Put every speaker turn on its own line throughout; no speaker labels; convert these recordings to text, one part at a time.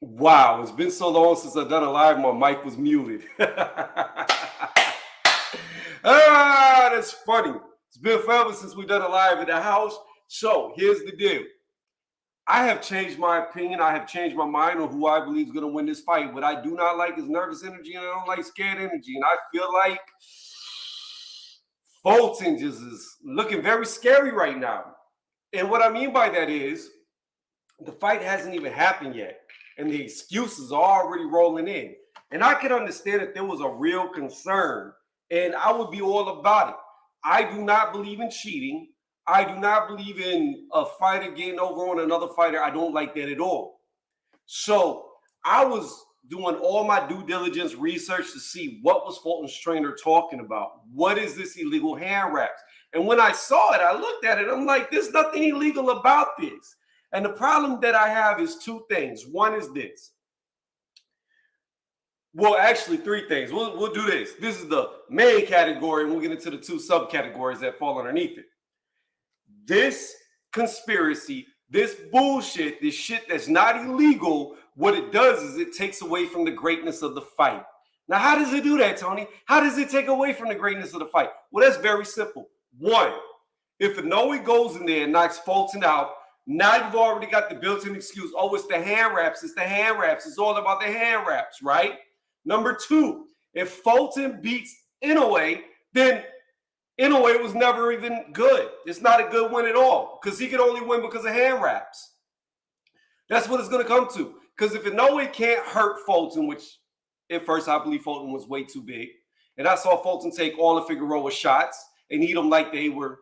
Wow, it's been so long since I've done a live. My mic was muted. That's funny. It's been forever since we've done a live in the house. So here's the deal. I have changed my opinion. I have changed my mind on who I believe is going to win this fight. What I do not like is nervous energy, and I don't like scared energy. And I feel like Fulton just is looking very scary right now. And what I mean by that is the fight hasn't even happened yet, and the excuses are already rolling in. And I can understand if there was a real concern, and I would be all about it. I do not believe in cheating. I do not believe in a fighter getting over on another fighter. I don't like that at all. So I was doing all my due diligence research to see what was Fulton's trainer talking about. What is this illegal hand wraps? And when I saw it, I looked at it. I'm like, there's nothing illegal about this. And the problem that I have is two things. One is this. Well, actually, three things. We'll do this. This is the main category, and we'll get into the two subcategories that fall underneath it. This conspiracy, this bullshit, this shit that's not illegal, what it does is it takes away from the greatness of the fight. Now, how does it do that, Tony? How does it take away from the greatness of the fight? Well, that's very simple. One, if Inoue goes in there and knocks Fulton out, now you've already got the built-in excuse. Oh, it's the hand wraps. It's the hand wraps. It's all about the hand wraps, right? Number two, if Fulton beats Inoue, then Inoue was never even good. It's not a good win at all because he could only win because of hand wraps. That's what it's going to come to. Because if Inoue can't hurt Fulton, which at first I believe Fulton was way too big, and I saw Fulton take all the Figueroa shots and eat them like they were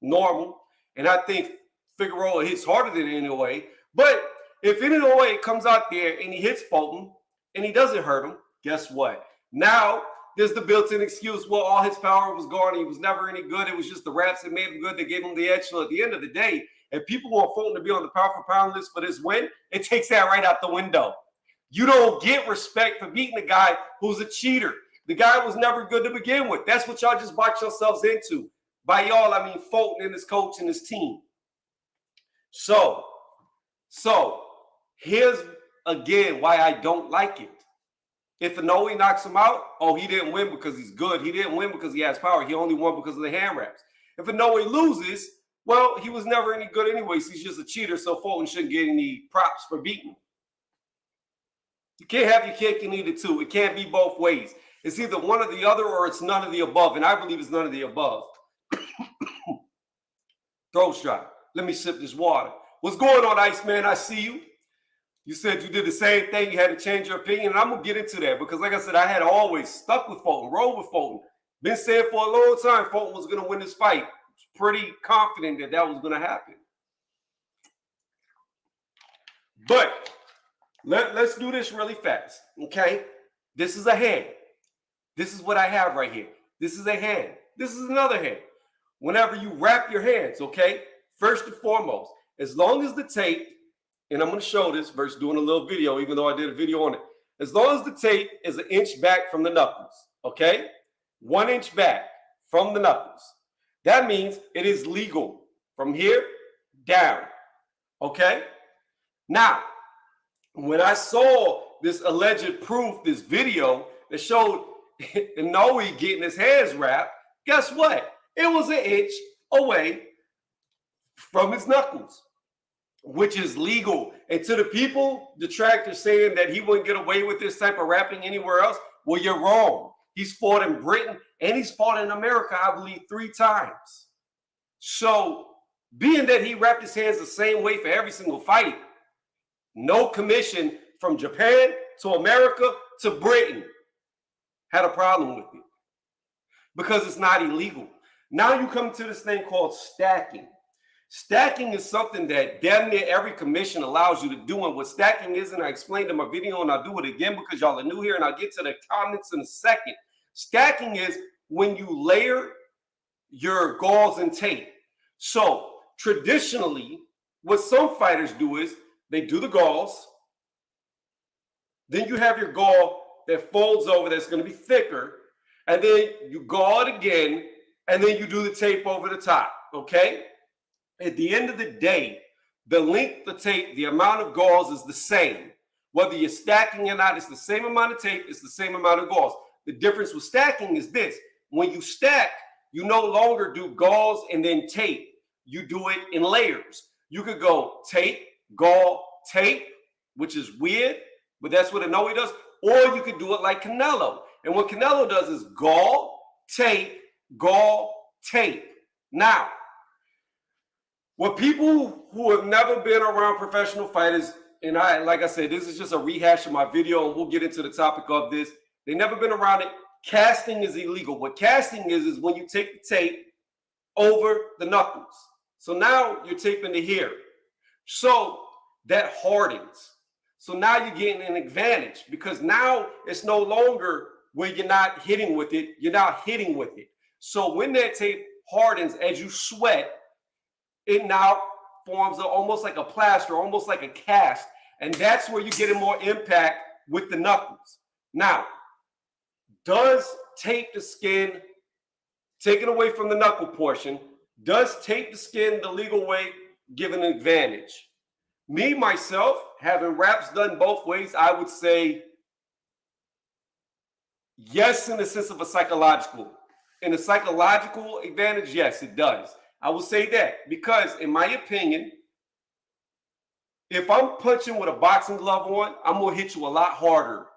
normal, and I think Figueroa hits harder than Inoue. But if Inoue comes out there and he hits Fulton and he doesn't hurt him, guess what? Now there's the built-in excuse. Well, all his power was gone. He was never any good. It was just the wraps that made him good. They gave him the edge. So at the end of the day, if people want Fulton to be on the pound for pound list for this win, it takes that right out the window. You don't get respect for beating a guy who's a cheater. The guy was never good to begin with. That's what y'all just boxed yourselves into. By y'all, I mean Fulton and his coach and his team. So here's again why I don't like it. If Inoue knocks him out, oh, he didn't win because he's good. He didn't win because he has power. He only won because of the hand wraps. If Inoue loses, well, he was never any good anyway. So he's just a cheater, so Fulton shouldn't get any props for beating him. You can't have your cake and eat it too. It can't be both ways. It's either one or the other or it's none of the above, and I believe it's none of the above. Throat strike. Let me sip this water. What's going on, Iceman? I see you. You said you did the same thing. You had to change your opinion. And I'm going to get into that because, like I said, I had always stuck with Fulton, rolled with Fulton. Been saying for a long time Fulton was going to win this fight. Pretty confident that that was going to happen. But let's do this really fast, okay? This is a hand. This is what I have right here. This is a hand. This is another hand. Whenever you wrap your hands, okay, first and foremost, as long as the tape, and I'm going to show this versus doing a little video, even though I did a video on it. As long as the tape is an inch back from the knuckles, okay? 1 inch back from the knuckles. That means it is legal from here down, okay? Now, when I saw this alleged proof, this video that showed Inoue getting his hands wrapped, guess what? It was an inch away from his knuckles, which is legal. And to the people, detractors saying that he wouldn't get away with this type of wrapping anywhere else, well, you're wrong. He's fought in Britain and he's fought in America, I believe, 3 times. So being that he wrapped his hands the same way for every single fight, no commission from Japan to America to Britain had a problem with it because it's not illegal. Now you come to this thing called stacking. Stacking is something that damn near every commission allows you to do. And what stacking is, and I explained in my video, and I'll do it again because y'all are new here, and I'll get to the comments in a second. Stacking is when you layer your gauze and tape. So traditionally, what some fighters do is they do the gauze, then you have your gauze that folds over that's going to be thicker, and then you gauze it again, and then you do the tape over the top, okay? At the end of the day, the length of tape, the amount of gauze is the same. Whether you're stacking or not, it's the same amount of tape, it's the same amount of gauze. The difference with stacking is this. When you stack, you no longer do gauze and then tape. You do it in layers. You could go tape, gauze, tape, which is weird, but that's what Inoue does. Or you could do it like Canelo. And what Canelo does is gauze, tape, gauze, tape. Now, what people who have never been around professional fighters, and like I said, this is just a rehash of my video, and we'll get into the topic of this. They've never been around it. Casting is illegal. What casting is when you take the tape over the knuckles. So now you're taping to here. So that hardens. So now you're getting an advantage because now it's no longer where you're not hitting with it. You're now hitting with it. So when that tape hardens as you sweat, it now forms almost like a plaster, almost like a cast. And that's where you're getting more impact with the knuckles. Now, does tape the skin, taken away from the knuckle portion, does tape the skin the legal way give an advantage? Me, myself, having wraps done both ways, I would say yes, in the sense of a psychological. In a psychological advantage, yes, it does. I will say that because, in my opinion, if I'm punching with a boxing glove on, I'm going to hit you a lot harder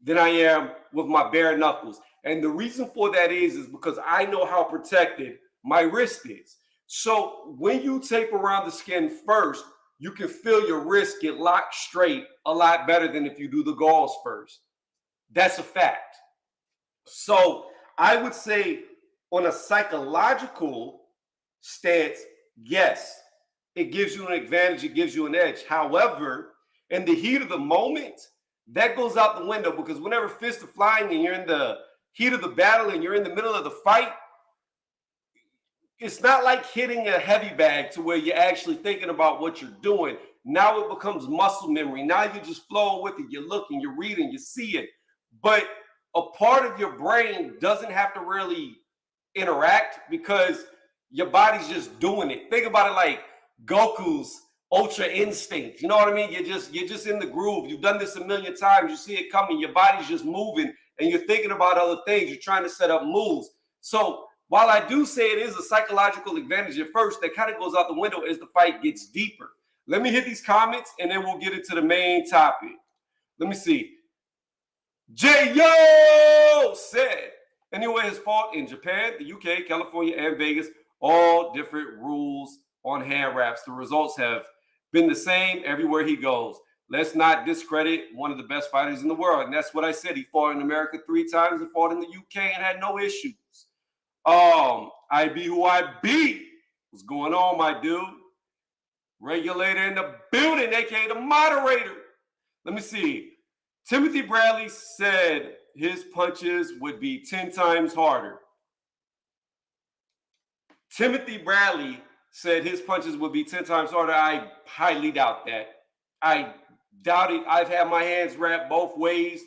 than I am with my bare knuckles. And the reason for that is because I know how protected my wrist is. So when you tape around the skin first, you can feel your wrist get locked straight a lot better than if you do the gauze first. That's a fact. So I would say on a psychological stance, yes, it gives you an advantage, it gives you an edge. However, in the heat of the moment, that goes out the window because whenever fists are flying and you're in the heat of the battle and you're in the middle of the fight, it's not like hitting a heavy bag to where you're actually thinking about what you're doing. Now it becomes muscle memory. Now you're just flowing with it. You're looking, you're reading, you see it. But a part of your brain doesn't have to really interact because your body's just doing it. Think about it like Goku's Ultra Instinct. You know what I mean? You're just in the groove. You've done this a million times. You see it coming. Your body's just moving and you're thinking about other things. You're trying to set up moves. So while I do say it is a psychological advantage at first, that kind of goes out the window as the fight gets deeper. Let me hit these comments and then we'll get into the main topic. Let me see. J.O. said, Inoue has fought in Japan, the UK, California, and Vegas, all different rules on hand wraps. The results have been the same everywhere he goes. Let's not discredit one of the best fighters in the world. And that's what I said. He fought in America 3 times and fought in the UK and had no issues. I be who I be. What's going on, my dude? Regulator in the building, aka the moderator. Let me see. Timothy Bradley said his punches would be 10 times harder. Timothy Bradley said his punches would be 10 times harder. I highly doubt that. I doubt it. I've had my hands wrapped both ways.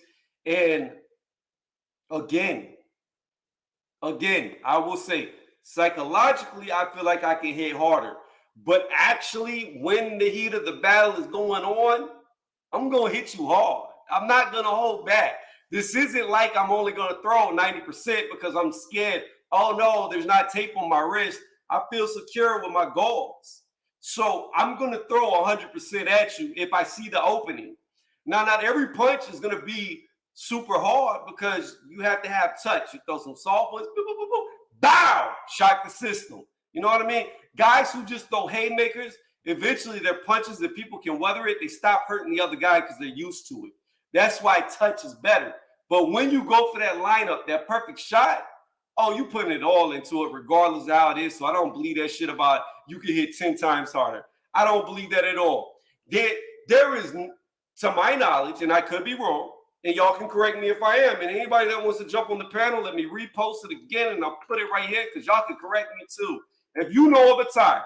And again, I will say, psychologically, I feel like I can hit harder. But actually, when the heat of the battle is going on, I'm going to hit you hard. I'm not going to hold back. This isn't like I'm only going to throw 90% because I'm scared. Oh, no, there's not tape on my wrist. I feel secure with my goals. So I'm going to throw 100% at you if I see the opening. Now, not every punch is going to be super hard because you have to have touch. You throw some soft ones, boop, boop, boop, boop, bow, shock the system. You know what I mean? Guys who just throw haymakers, eventually their punches, if people can weather it, they stop hurting the other guy because they're used to it. That's why touch is better. But when you go for that lineup, that perfect shot, oh, you putting it all into it regardless of how it is. So I don't believe that shit about you can hit 10 times harder. I don't believe that at all. There is, to my knowledge, and I could be wrong, and y'all can correct me if I am, and anybody that wants to jump on the panel, let me repost it again, and I'll put it right here because y'all can correct me too. If you know of a time,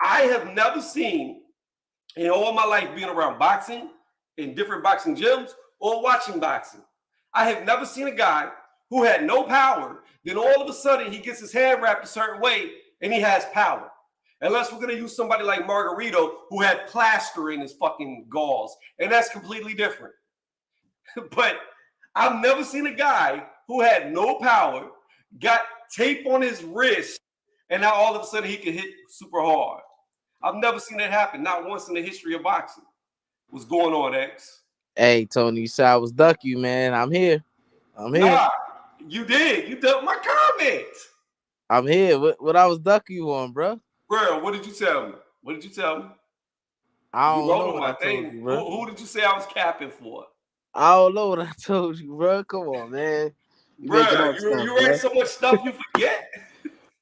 I have never seen in all my life being around boxing, in different boxing gyms, or watching boxing, I have never seen a guy who had no power, then all of a sudden he gets his hand wrapped a certain way and he has power. Unless we're going to use somebody like Margarito who had plaster in his fucking galls. And that's completely different. But I've never seen a guy who had no power, got tape on his wrist, and now all of a sudden he can hit super hard. I've never seen that happen, not once in the history of boxing. What's going on, X?
Hey, Tony, you said I was duck you, man. I'm here.
Nah, you did. You ducked my comment.
I'm here. What I was ducking you on, bro?
Bro, what did you tell me? What did you tell me?
I
You
don't
wrote
know
on
what
my
I told
thing.
you, bro.
Who did you say I was capping for?
I don't know what I told you, bro. Come on, man. You making
Bro,
up stuff,
you
bro.
write so much stuff you forget.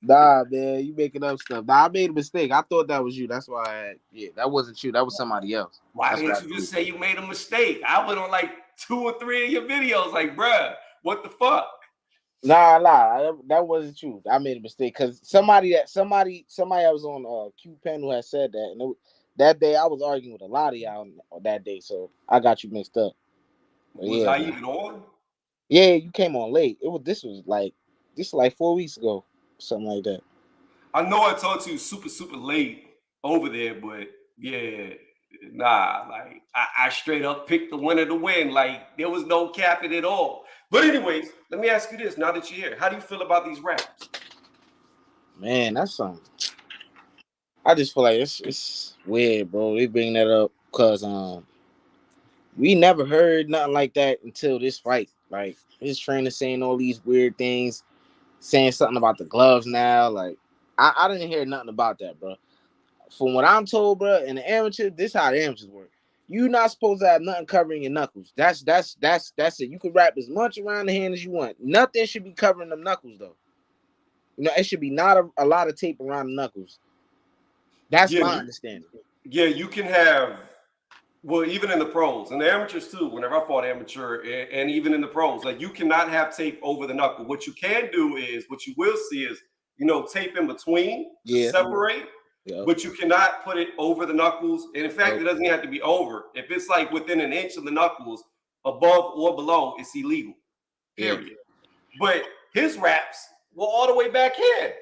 Nah, man, you making up stuff. Nah, I made a mistake. I thought that was you. That's why that wasn't you. That was somebody else.
Why
That's
didn't you just say you made a mistake? I went on like 2 or 3 of your videos, like, bruh, what the fuck?
Nah, that wasn't you. I made a mistake because somebody that was on Q Pen who had said that, and that day I was arguing with a lot of y'all on that day, so I got you mixed up. But
Was
yeah,
I
man.
even on?
Yeah, you came on late. This was like 4 weeks ago, something like that.
I know I talked to you super, super late over there, but yeah, nah, like I straight up picked the winner to win. Like there was no capping at all. But anyways, let me ask you this: now that you're here, how do you feel about these raps?
Man, that's something. I just feel like it's weird, bro. They bring that up because we never heard nothing like that until this fight. Like his trainer saying all these weird things, saying something about the gloves now. Like I didn't hear nothing about that, bro. From what I'm told, bro, in the amateur, this how the amateurs work. You're not supposed to have nothing covering your knuckles. That's it. You can wrap as much around the hand as you want. Nothing should be covering them knuckles, though. You know, it should be not a lot of tape around the knuckles. That's
Yeah,
my understanding.
yeah, you can have. Well, even in the pros and the amateurs too. Whenever I fought amateur, and even in the pros, like you cannot have tape over the knuckle. What you can do is, what you will see is, tape in between to separate.
Yeah.
But you cannot put it over the knuckles. And in fact, it doesn't have to be over. If it's like within an inch of the knuckles, above or below, it's illegal. Period. Yeah. But his wraps were all the way back here.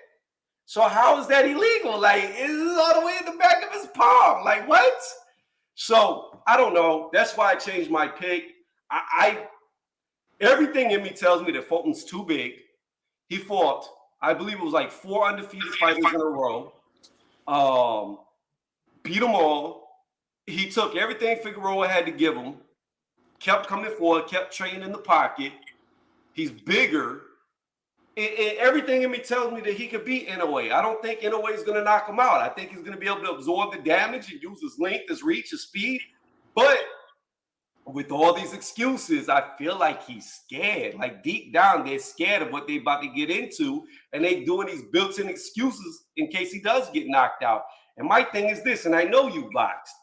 So how is that illegal? Like, it's all the way in the back of his palm. Like, what? So I don't know. That's why I changed my pick. I everything in me tells me that Fulton's too big. He fought, I believe it was like 4 undefeated fighters in a row. Beat them all. He took everything Figueroa had to give him, kept coming forward, kept training in the pocket. He's bigger. And everything in me tells me that he could beat Inoue. I don't think Inoue is going to knock him out. I think he's going to be able to absorb the damage and use his length, his reach, his speed. But with all these excuses, I feel like he's scared. Like deep down, they're scared of what they're about to get into. And they doing these built-in excuses in case he does get knocked out. And my thing is this, and I know you boxed.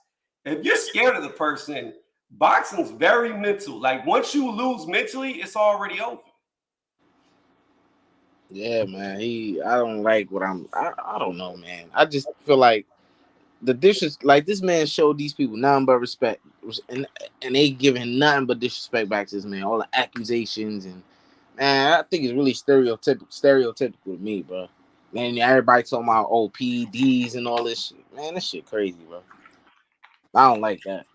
If you're scared of the person, boxing's very mental. Like once you lose mentally, it's already over.
Yeah, man. I don't like what I don't know, man. I just feel like the dishes, like this man showed these people nothing but respect, and they giving nothing but disrespect back to this man. All the accusations and man, I think it's really stereotypical with me, bro. Man, everybody talking about PEDs and all this shit. Man, this shit crazy, bro. I don't like that.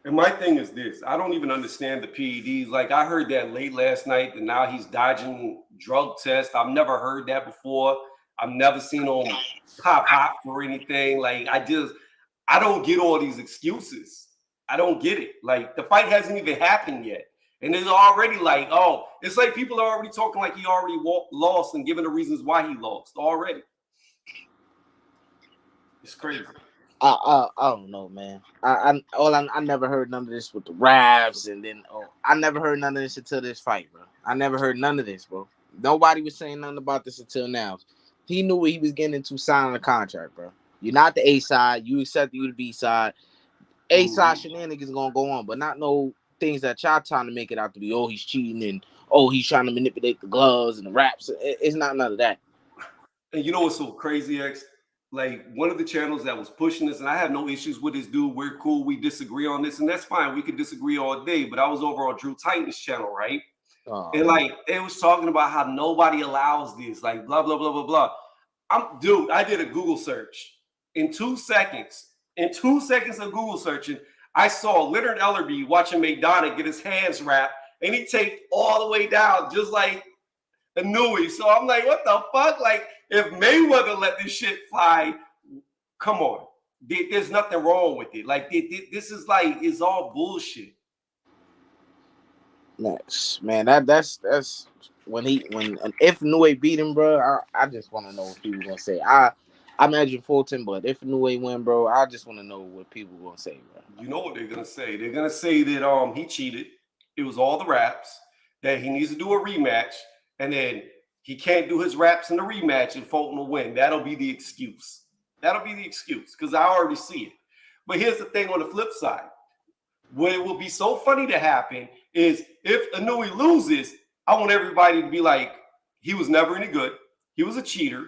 And my thing is this: I don't even understand the PEDs. Like I heard that late last night, and now he's dodging drug tests. I've never heard that before. I've never seen him pop or anything. Like I don't get all these excuses. I don't get it. Like the fight hasn't even happened yet, and it's already like, oh, it's like people are already talking like he already lost and giving the reasons why he lost already. It's crazy.
I don't know, man. I never heard none of this with the raps, and then I never heard none of this until this fight, bro. I never heard none of this, bro. Nobody was saying nothing about this until now. He knew what he was getting into signing a contract, bro. You're not the A side. You accept you the B side. A side shenanigans gonna go on, but not no things that y'all trying to make it out to be. Oh, he's cheating, and he's trying to manipulate the gloves and the raps. It's not none of that.
And you know what's so crazy, X? Like one of the channels that was pushing this, and I have no issues with this dude. We're cool. We disagree on this, and that's fine. We could disagree all day. But I was over on Drew Titan's channel, right? And like they was talking about how nobody allows this, like blah blah blah blah blah. I did a Google search in 2 seconds. In 2 seconds of Google searching, I saw Leonard Ellerbe watching McDonough get his hands wrapped, and he taped all the way down, just like Inoue. So I'm like, what the fuck? Like, if Mayweather let this shit fly, come on. There's nothing wrong with it. Like, this is like, it's all bullshit.
Man, that's when if Inoue beat him, bro. I just want to know what people gonna say. I imagine Fulton, but if Inoue win, bro, I just want to know what people gonna say, bro.
You know what they're gonna say? They're gonna say that he cheated. It was all the raps. That he needs to do a rematch, and then he can't do his raps in the rematch, and Fulton will win. That'll be the excuse. That'll be the excuse because I already see it. But here's the thing on the flip side. What it will be so funny to happen is if Inoue loses, I want everybody to be like, he was never any good. He was a cheater.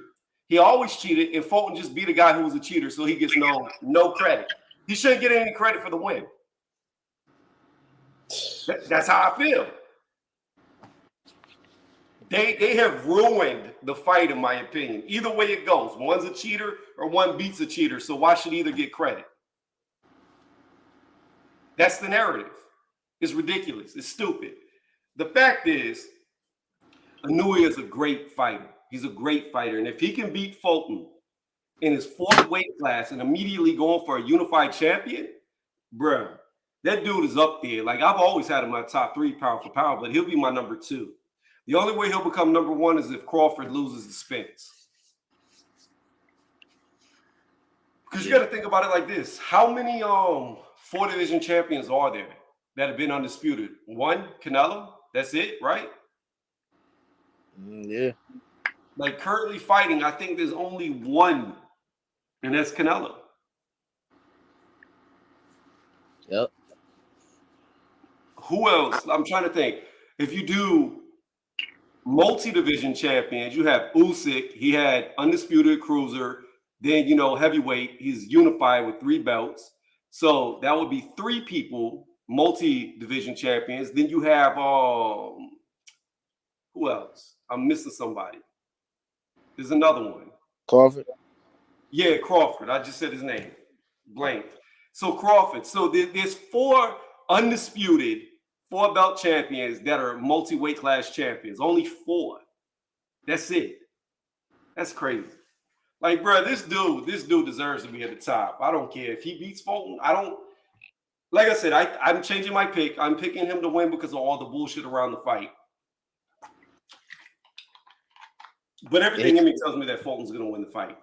He always cheated, and Fulton just beat a guy who was a cheater, so he gets no credit. He shouldn't get any credit for the win. That's how I feel. They have ruined the fight, in my opinion. Either way it goes, one's a cheater or one beats a cheater, so why should either get credit? That's the narrative. It's ridiculous. It's stupid. The fact is, Inoue is a great fighter. He's a great fighter. And if he can beat Fulton in his 4th weight class and immediately going for a unified champion, bruh, that dude is up there. Like, I've always had him in my top 3 pound for pound, but he'll be my number 2. The only way he'll become number 1 is if Crawford loses to Spence. Because you got to think about it like this. How many 4 division champions are there that have been undisputed? 1, Canelo. That's it, right?
Yeah.
Like, currently fighting, I think there's only 1, and that's Canelo.
Yep.
Who else? I'm trying to think. If you do multi-division champions, you have Usyk. He had undisputed cruiser. Then, heavyweight. He's unified with 3 belts. So that would be 3 people, multi-division champions. Then you have who else? I'm missing somebody. There's another one.
Crawford?
Yeah, Crawford. I just said his name. Blanked. So Crawford. So there's 4 undisputed 4-belt champions that are multi-weight class champions. Only 4. That's it. That's crazy. Like, bro, this dude deserves to be at the top. I don't care if he beats Fulton. Like I said, I'm changing my pick. I'm picking him to win because of all the bullshit around the fight. But everything in me tells me that Fulton's going to win the fight.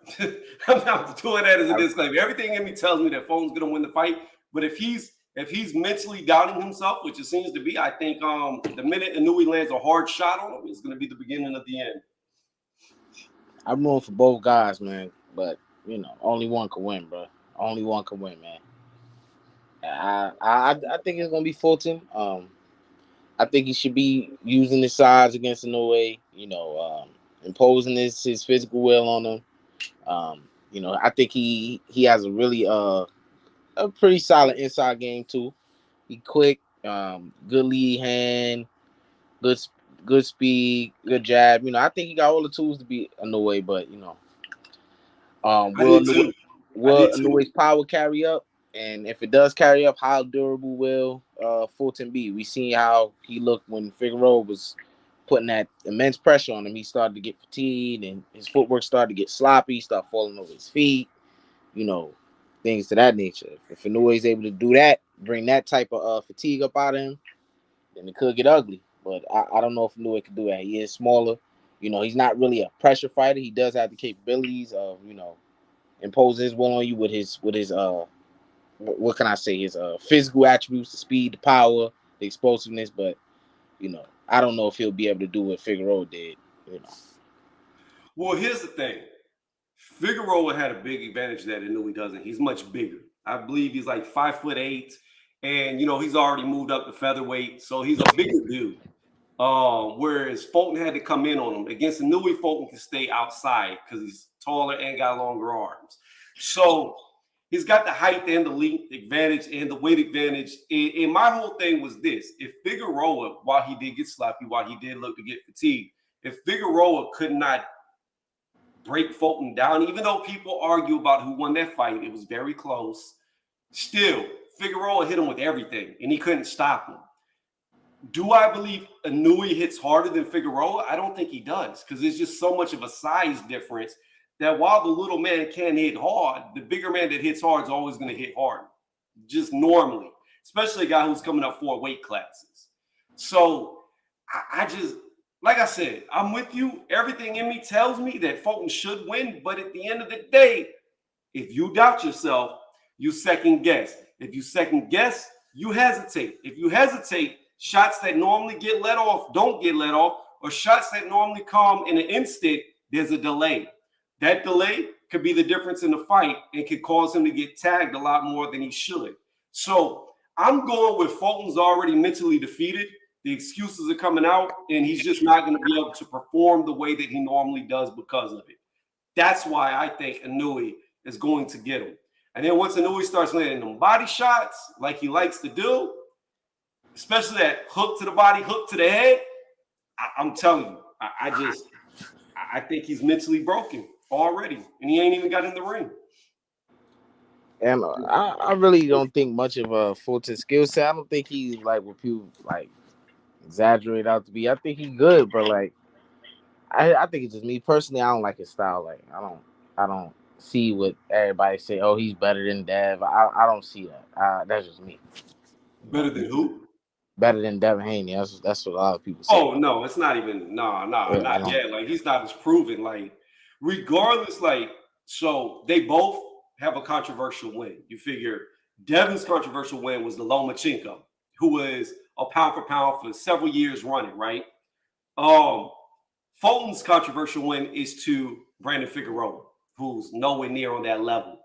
I'm not doing that as a disclaimer. Everything in me tells me that Fulton's going to win the fight. But if he's mentally doubting himself, which it seems to be, I think the minute Inoue lands a hard shot on him, it's going to be the beginning of the end.
I'm rooting for both guys, man. But only one can win, bro. Only one can win, man. I think it's gonna be Fulton. I think he should be using his size against Inoue. Imposing his physical will on him. I think he has a really a pretty solid inside game too. He quick, good lead hand, good speed, good jab. I think he got all the tools to beat Inoue, but will Inoue's power carry up? And if it does carry up, how durable will Fulton be? We seen how he looked when Figueroa was putting that immense pressure on him. He started to get fatigued, and his footwork started to get sloppy. He started falling over his feet. Things to that nature. If Inoue is able to do that, bring that type of fatigue up out of him, then it could get ugly. But I don't know if Inoue can do that. He is smaller. He's not really a pressure fighter. He does have the capabilities of, imposing his will on you with his what can I say? His physical attributes, the speed, the power, the explosiveness. But I don't know if he'll be able to do what Figueroa did.
Well, here's the thing. Figueroa had a big advantage that Inoue doesn't. He's much bigger. I believe he's like 5'8", and he's already moved up to featherweight, so he's a bigger dude. Whereas Fulton had to come in on him. Against Inoue, Fulton can stay outside because he's taller and got longer arms. So he's got the height and the length advantage and the weight advantage. And my whole thing was this. If Figueroa, while he did get sloppy, while he did look to get fatigued, if Figueroa could not break Fulton down. Even though people argue about who won that fight, it was very close. Still, Figueroa hit him with everything, and he couldn't stop him. Do I believe Inoue hits harder than Figueroa? I don't think he does, because there's just so much of a size difference that while the little man can hit hard, the bigger man that hits hard is always going to hit hard, just normally, especially a guy who's coming up 4 weight classes. So I just, like I said, I'm with you. Everything in me tells me that Fulton should win, but at the end of the day, if you doubt yourself, you second guess. If you second guess, you hesitate. If you hesitate, shots that normally get let off don't get let off, or shots that normally come in an instant, there's a delay. That delay could be the difference in the fight and could cause him to get tagged a lot more than he should. So I'm going with Fulton's already mentally defeated. The excuses are coming out, and he's just not going to be able to perform the way that he normally does because of it. That's why I think Inoue is going to get him. And then once Inoue starts landing them body shots like he likes to do, especially that hook to the body, hook to the head, I'm telling you, I think he's mentally broken already, and he ain't even got in the ring.
And I really don't think much of a Fulton skill set. I don't think he's like what people like exaggerate out to be. I think he's good, but like I think it's just me personally. I don't like his style. Like I don't see what everybody say. Oh, he's better than Dev. I don't see that. That's just me.
Better than who?
Better than Devin Haney. That's what a lot of people say.
Oh no, it's not even not yet. Like he's not as proven. Like regardless, like so they both have a controversial win. You figure Devin's controversial win was the Lomachenko, who was a pound for pound for several years running, right? Fulton's controversial win is to Brandon Figueroa, who's nowhere near on that level.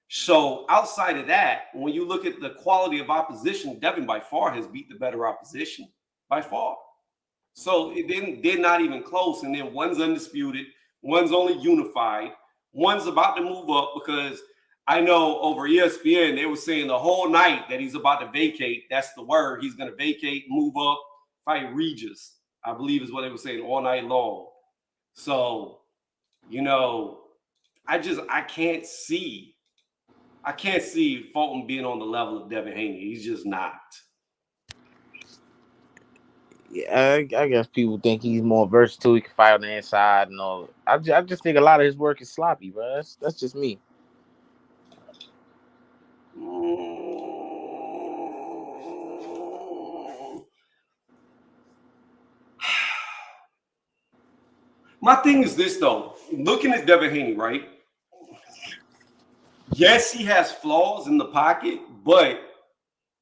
So outside of that, when you look at the quality of opposition, Devin by far has beat the better opposition by far. So they're not even close. And then one's undisputed, one's only unified, one's about to move up because I know over ESPN, they were saying the whole night that he's about to vacate. That's the word. He's going to vacate, move up, fight Regis, I believe is what they were saying all night long. So, you know, I can't see Fulton being on the level of Devin Haney. He's just not.
Yeah, I guess people think he's more versatile. He can fight on the inside and all. I just think a lot of his work is sloppy, bro. That's just me.
My thing is this, though. Looking at Devin Haney, right? Yes, he has flaws in the pocket, but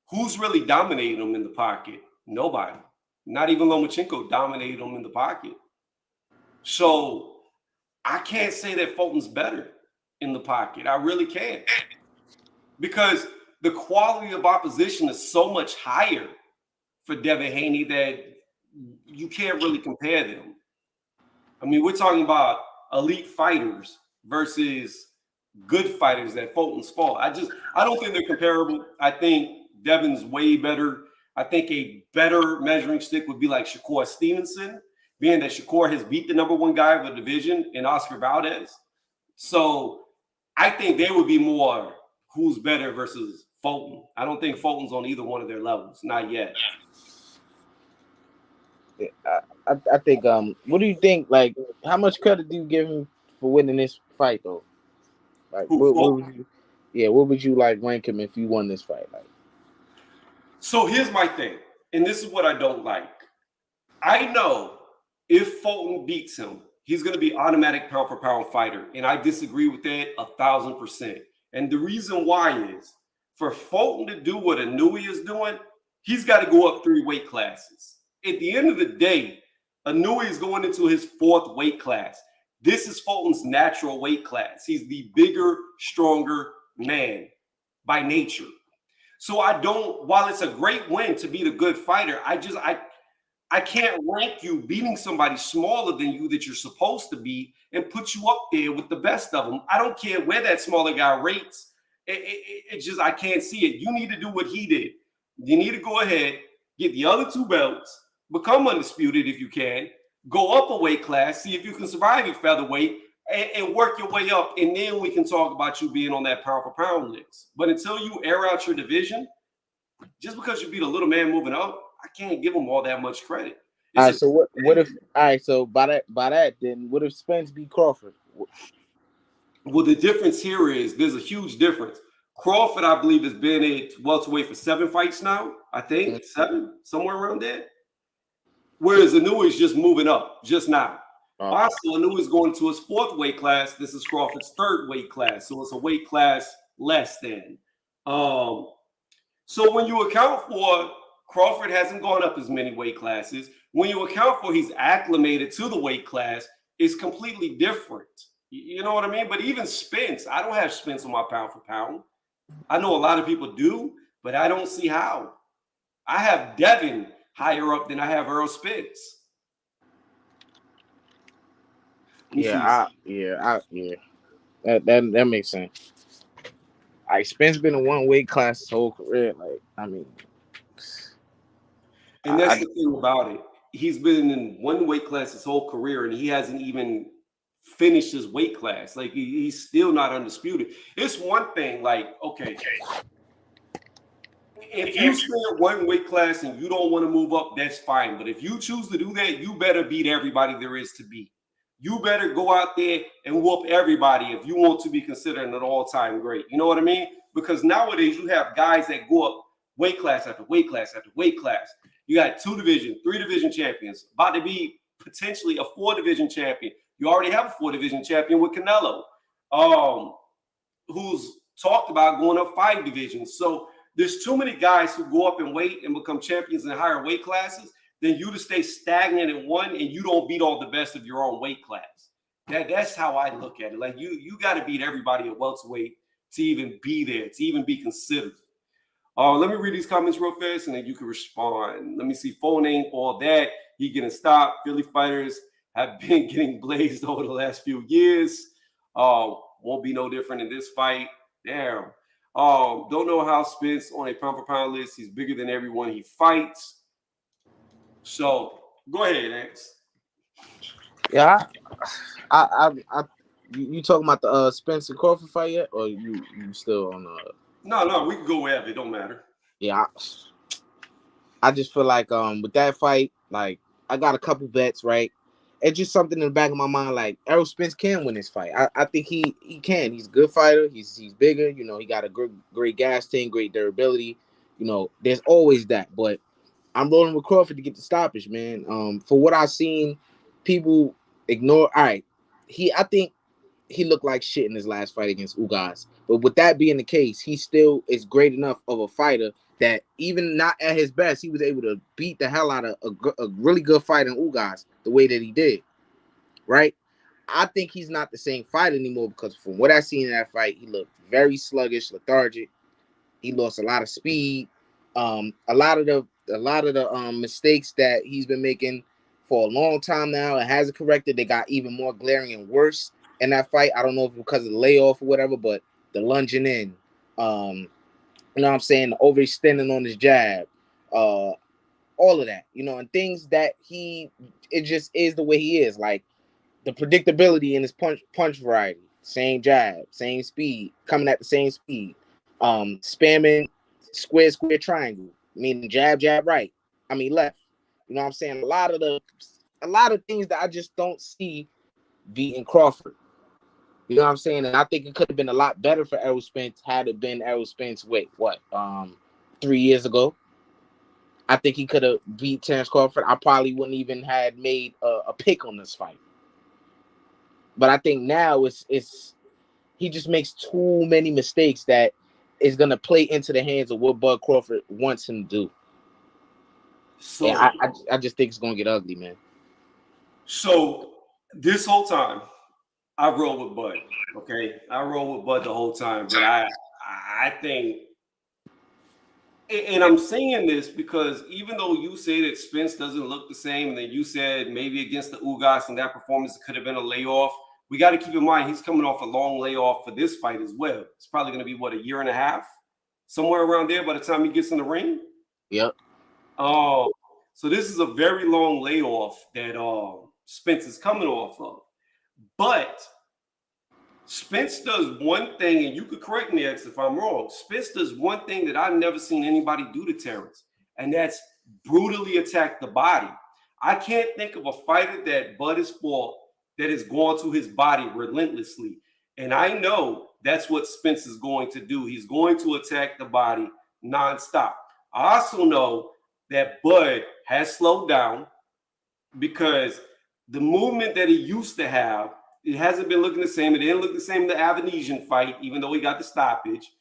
who's really dominating him in the pocket? Nobody. Not even Lomachenko dominated him in the pocket. So I can't say that Fulton's better in the pocket. I really can't. Because the quality of opposition is so much higher for Devin Haney that you can't really compare them. I mean, we're talking about elite fighters versus good fighters that Fulton's fought. I don't think they're comparable. I think Devin's way better. I think a better measuring stick would be like Shakur Stevenson, being that Shakur has beat the number 1 guy of the division in Oscar Valdez. So I think they would be more who's better versus Fulton. I don't think Fulton's on either one of their levels, not yet.
I think. What do you think? Like, how much credit do you give him for winning this fight, though? Like, what would you like rank him if you won this fight? Like,
so here's my thing, and this is what I don't like. I know if Fulton beats him, he's going to be automatic pound for pound fighter, and I disagree with that 1,000%. And the reason why is for Fulton to do what Inoue is doing, he's got to go up 3 weight classes. At the end of the day, Inoue is going into his 4th weight class. This is Fulton's natural weight class. He's the bigger, stronger man by nature. So while it's a great win to be the good fighter, I can't rank you beating somebody smaller than you that you're supposed to be and put you up there with the best of them. I don't care where that smaller guy rates. It's just, I can't see it. You need to do what he did. You need to go ahead, get the other 2 belts, become undisputed if you can, go up a weight class, see if you can survive at featherweight, and work your way up, and then we can talk about you being on that pound for pound list. But until you air out your division, just because you beat a little man moving up, I can't give him all that much credit.
All right, so what if so by that then what if Spence beat Crawford?
Well, the difference here is there's a huge difference. Crawford, I believe, has been at welterweight for 7 fights now. I think 7, somewhere around there. Whereas Inoue is just moving up just now. Also, Inoue is going to his 4th weight class. This is Crawford's 3rd weight class, so it's a weight class less than. So when you account for Crawford hasn't gone up as many weight classes, when you account for he's acclimated to the weight class, it's completely different. You know what I mean? But even Spence, I don't have Spence on my pound for pound. I know a lot of people do, but I don't see how. I have Devin higher up than I have Earl Spence.
Yeah. That makes sense. Like Spence been in one weight class his whole career. Like, I mean,
and that's the thing about it. He's been in one weight class his whole career, and he hasn't even finished his weight class. Like he's still not undisputed. It's one thing, like, okay, if you stay at one weight class and you don't want to move up, that's fine. But if you choose to do that, you better beat everybody there is to beat. You better go out there and whoop everybody if you want to be considered an all-time great. You know what I mean? Because nowadays you have guys that go up weight class after weight class after weight class. You got 2 division, 3 division champions, about to be potentially a 4 division champion. You already have a 4 division champion with Canelo, who's talked about going up 5 divisions. So there's too many guys who go up in weight and become champions in higher weight classes than you to stay stagnant in one and you don't beat all the best of your own weight class. That's how I look at it. Like you got to beat everybody at welterweight to even be there, to even be considered. Let me read these comments real fast and then you can respond. Let me see. Phone ain't all that. He getting stopped. Philly fighters have been getting blazed over the last few years. Won't be no different in this fight. Damn. Don't know how Spence on a pound for pound list. He's bigger than everyone he fights. So go ahead, X.
Yeah, you talking about the Spence and Crawford fight yet, or you still on
No, we can go wherever. It don't matter.
Yeah, I just feel like with that fight, like I got a couple bets, right? It's just something in the back of my mind, like Errol Spence can win this fight. I think he can. He's a good fighter. He's bigger. You know, he got a great gas tank, great durability. You know, there's always that, but I'm rolling with Crawford to get the stoppage, man. For what I've seen, people ignore. All right, I think he looked like shit in his last fight against Ugas. But with that being the case, he still is great enough of a fighter that even not at his best, he was able to beat the hell out of a really good fight in Ugas the way that he did, right? I think he's not the same fight anymore because from what I've seen in that fight, he looked very sluggish, lethargic. He lost a lot of speed. A lot of the mistakes that he's been making for a long time now and hasn't corrected, they got even more glaring and worse in that fight. I don't know if it's because of the layoff or whatever, but the lunging in, you know what I'm saying, the overextending on his jab, all of that, you know, and things that it just is the way he is. Like the predictability in his punch variety, same jab, same speed, coming at the same speed, spamming square triangle, meaning jab right. I mean left. You know what I'm saying? A lot of things that I just don't see beating Crawford. You know what I'm saying? And I think it could have been a lot better for Errol Spence had it been Errol Spence, 3 years ago. I think he could have beat Terrence Crawford. I probably wouldn't even had made a pick on this fight. But I think now it's he just makes too many mistakes that is gonna play into the hands of what Bud Crawford wants him to do. So and I just think it's gonna get ugly, man.
So this whole time, I roll with Bud. Okay, I roll with Bud the whole time, but I think, and I'm saying this because even though you say that Spence doesn't look the same, and then you said maybe against the Ugas and that performance could have been a layoff, we got to keep in mind he's coming off a long layoff for this fight as well. It's probably going to be a year and a half, somewhere around there by the time he gets in the ring.
Yep.
So this is a very long layoff that Spence is coming off of. But Spence does one thing, and you could correct me, X, if I'm wrong. Spence does one thing that I've never seen anybody do to Terrence, and that's brutally attack the body. I can't think of a fighter that Bud has fought that has gone to his body relentlessly. And I know that's what Spence is going to do. He's going to attack the body nonstop. I also know that Bud has slowed down because the movement that he used to have, it hasn't been looking the same. It didn't look the same in the Avenesian fight, even though he got the stoppage.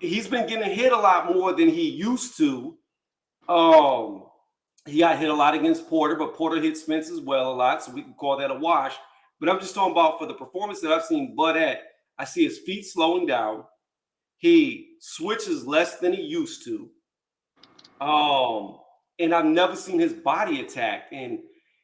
He's been getting hit a lot more than he used to. He got hit a lot against Porter, but Porter hit Spence as well a lot, so we can call that a wash. But I'm just talking about for the performance that I've seen Bud at, I see his feet slowing down. He switches less than he used to. And I've never seen his body attacked. And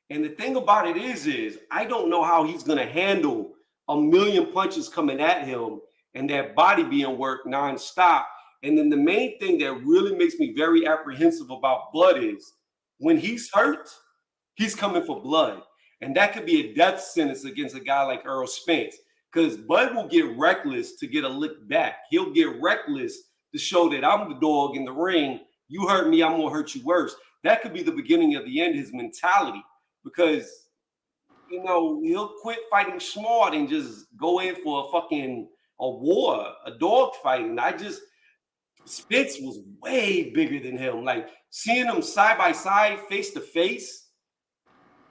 the thing about it is I don't know how he's going to handle a million punches coming at him and that body being worked nonstop. And then the main thing that really makes me very apprehensive about Bud is when he's hurt, he's coming for blood. And that could be a death sentence against a guy like Errol Spence, because Bud will get reckless to get a lick back. He'll get reckless to show that I'm the dog in the ring. You hurt me, I'm going to hurt you worse. That could be the beginning of the end, his mentality, because, you know, he'll quit fighting smart and just go in for a war, a dog fight. And Spence was way bigger than him. Like, seeing them side by side, face to face,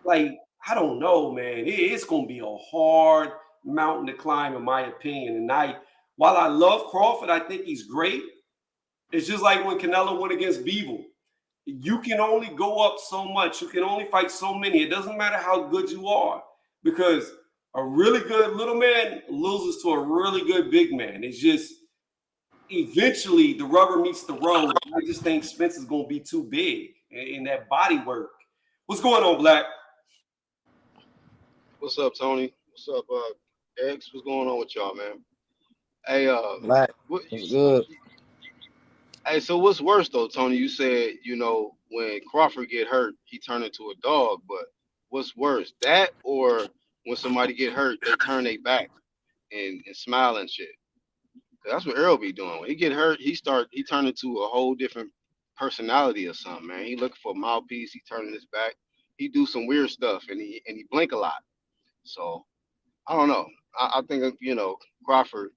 like, I don't know, man. It's going to be a hard mountain to climb, in my opinion. And while I love Crawford, I think he's great. It's just like when Canelo went against Bivol. You can only go up so much. You can only fight so many. It doesn't matter how good you are, because a really good little man loses to a really good big man. It's just eventually the rubber meets the road. I just think Spence is going to be too big in that body work. What's going on, Black?
What's up, Tony? What's up, X? What's going on with y'all, man? Hey,
Black,
what
it's good.
hey, so what's worse though, Tony? You said, when Crawford get hurt, he turned into a dog, but what's worse, that or when somebody get hurt, they turn their back and smile and shit? 'Cause that's what Earl be doing. When he get hurt, he turn into a whole different personality or something, man. He looking for a mouthpiece, he turning his back, he do some weird stuff and he blink a lot. So I don't know. I think Crawford.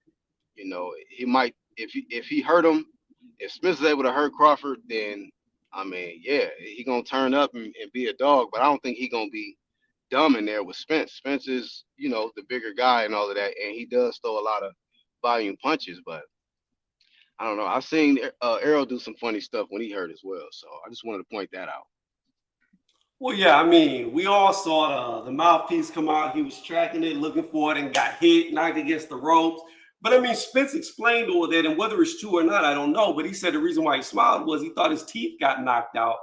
He might if he hurt him. If Smith is able to hurt Crawford, then I mean, yeah, he gonna turn up and be a dog. But I don't think he gonna be dumb in there with Spence. Spence is the bigger guy and all of that, and he does throw a lot of volume punches. But I don't know. I've seen Errol do some funny stuff when he hurt as well. So I just wanted to point that out.
Well, yeah, I mean, we all saw the mouthpiece come out. He was tracking it, looking for it, and got hit, knocked against the ropes. But I mean, Spence explained all that, and whether it's true or not, I don't know. But he said the reason why he smiled was he thought his teeth got knocked out,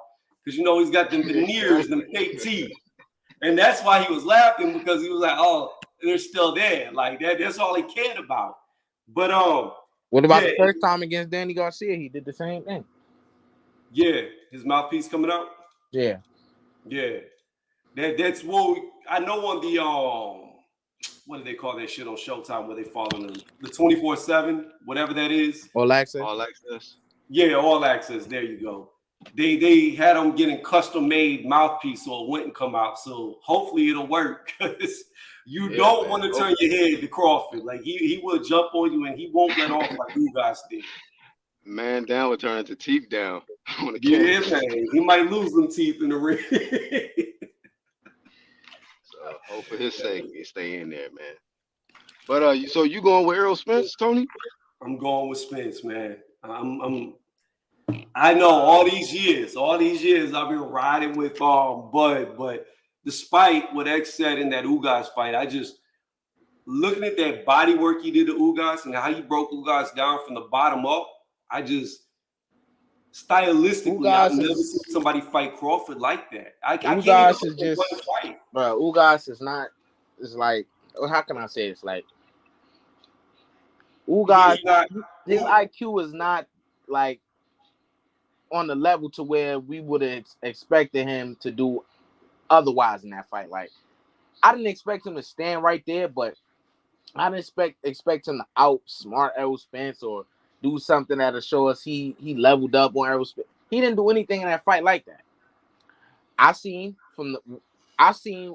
because he's got them veneers, them fake teeth, and that's why he was laughing, because he was like, "Oh, they're still there." Like that. That's all he cared about. But
What about
yeah,
the first time against Danny Garcia? He did the same thing.
yeah, his mouthpiece coming out.
Yeah.
Yeah, that's what I know on the what do they call that shit on Showtime where they follow them, the 24/7, whatever that is.
All access.
All access.
Yeah, all access. There you go. They had them getting custom made mouthpiece so it wouldn't come out. So hopefully it'll work, because you don't want to turn your head to Crawford. Like he will jump on you and he won't get off like you guys did.
Man down would turn into teeth down.
Yeah, man. He might lose them teeth in the ring.
So hope for his sake he stay in there, man. But so you going with Errol Spence, Tony?
I'm going with Spence, man. I know all these years I've been riding with Bud, but despite what X said in that Ugas fight, I just looking at that body work he did to Ugas and how he broke Ugas down from the bottom up. I just stylistically, I've never seen somebody fight Crawford like that. I can't
Ugas is just, bro. Ugas is not. It's like, how can I say it's like Ugas. His IQ is not like on the level to where we would have expected him to do otherwise in that fight. Like I didn't expect him to stand right there, but I didn't expect him to outsmart Errol Spence or do something that'll show us he leveled up on Errol Spence. He didn't do anything in that fight like that. I seen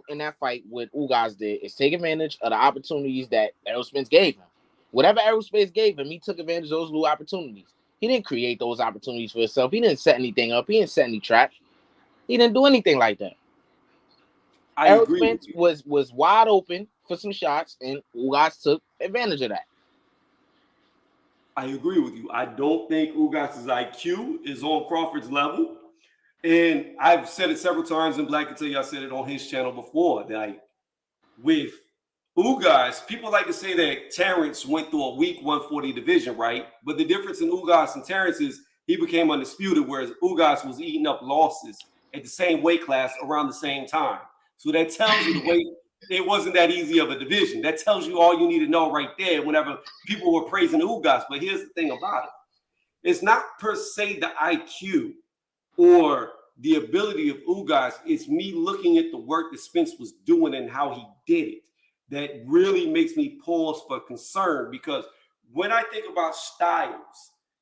in that fight what Ugas did is take advantage of the opportunities that Errol Spence gave him. Whatever Errol Spence gave him, he took advantage of those little opportunities. He didn't create those opportunities for himself. He didn't set anything up. He didn't set any traps. He didn't do anything like that.
I
Errol
agree with
Spence
you.
was wide open for some shots, and Ugas took advantage of that.
I agree with you. I don't think Ugas's IQ is on Crawford's level. And I've said it several times in Black and Tell you I said it on his channel before. That with Ugas, people like to say that Terrence went through a weak 140 division, right? But the difference in Ugas and Terrence is he became undisputed, whereas Ugas was eating up losses at the same weight class around the same time. So that tells you the weight, it wasn't that easy of a division. That tells you all you need to know right there whenever people were praising Ugas. But here's the thing about it. It's not per se the IQ or the ability of Ugas. It's me looking at the work that Spence was doing and how he did it that really makes me pause for concern, because when I think about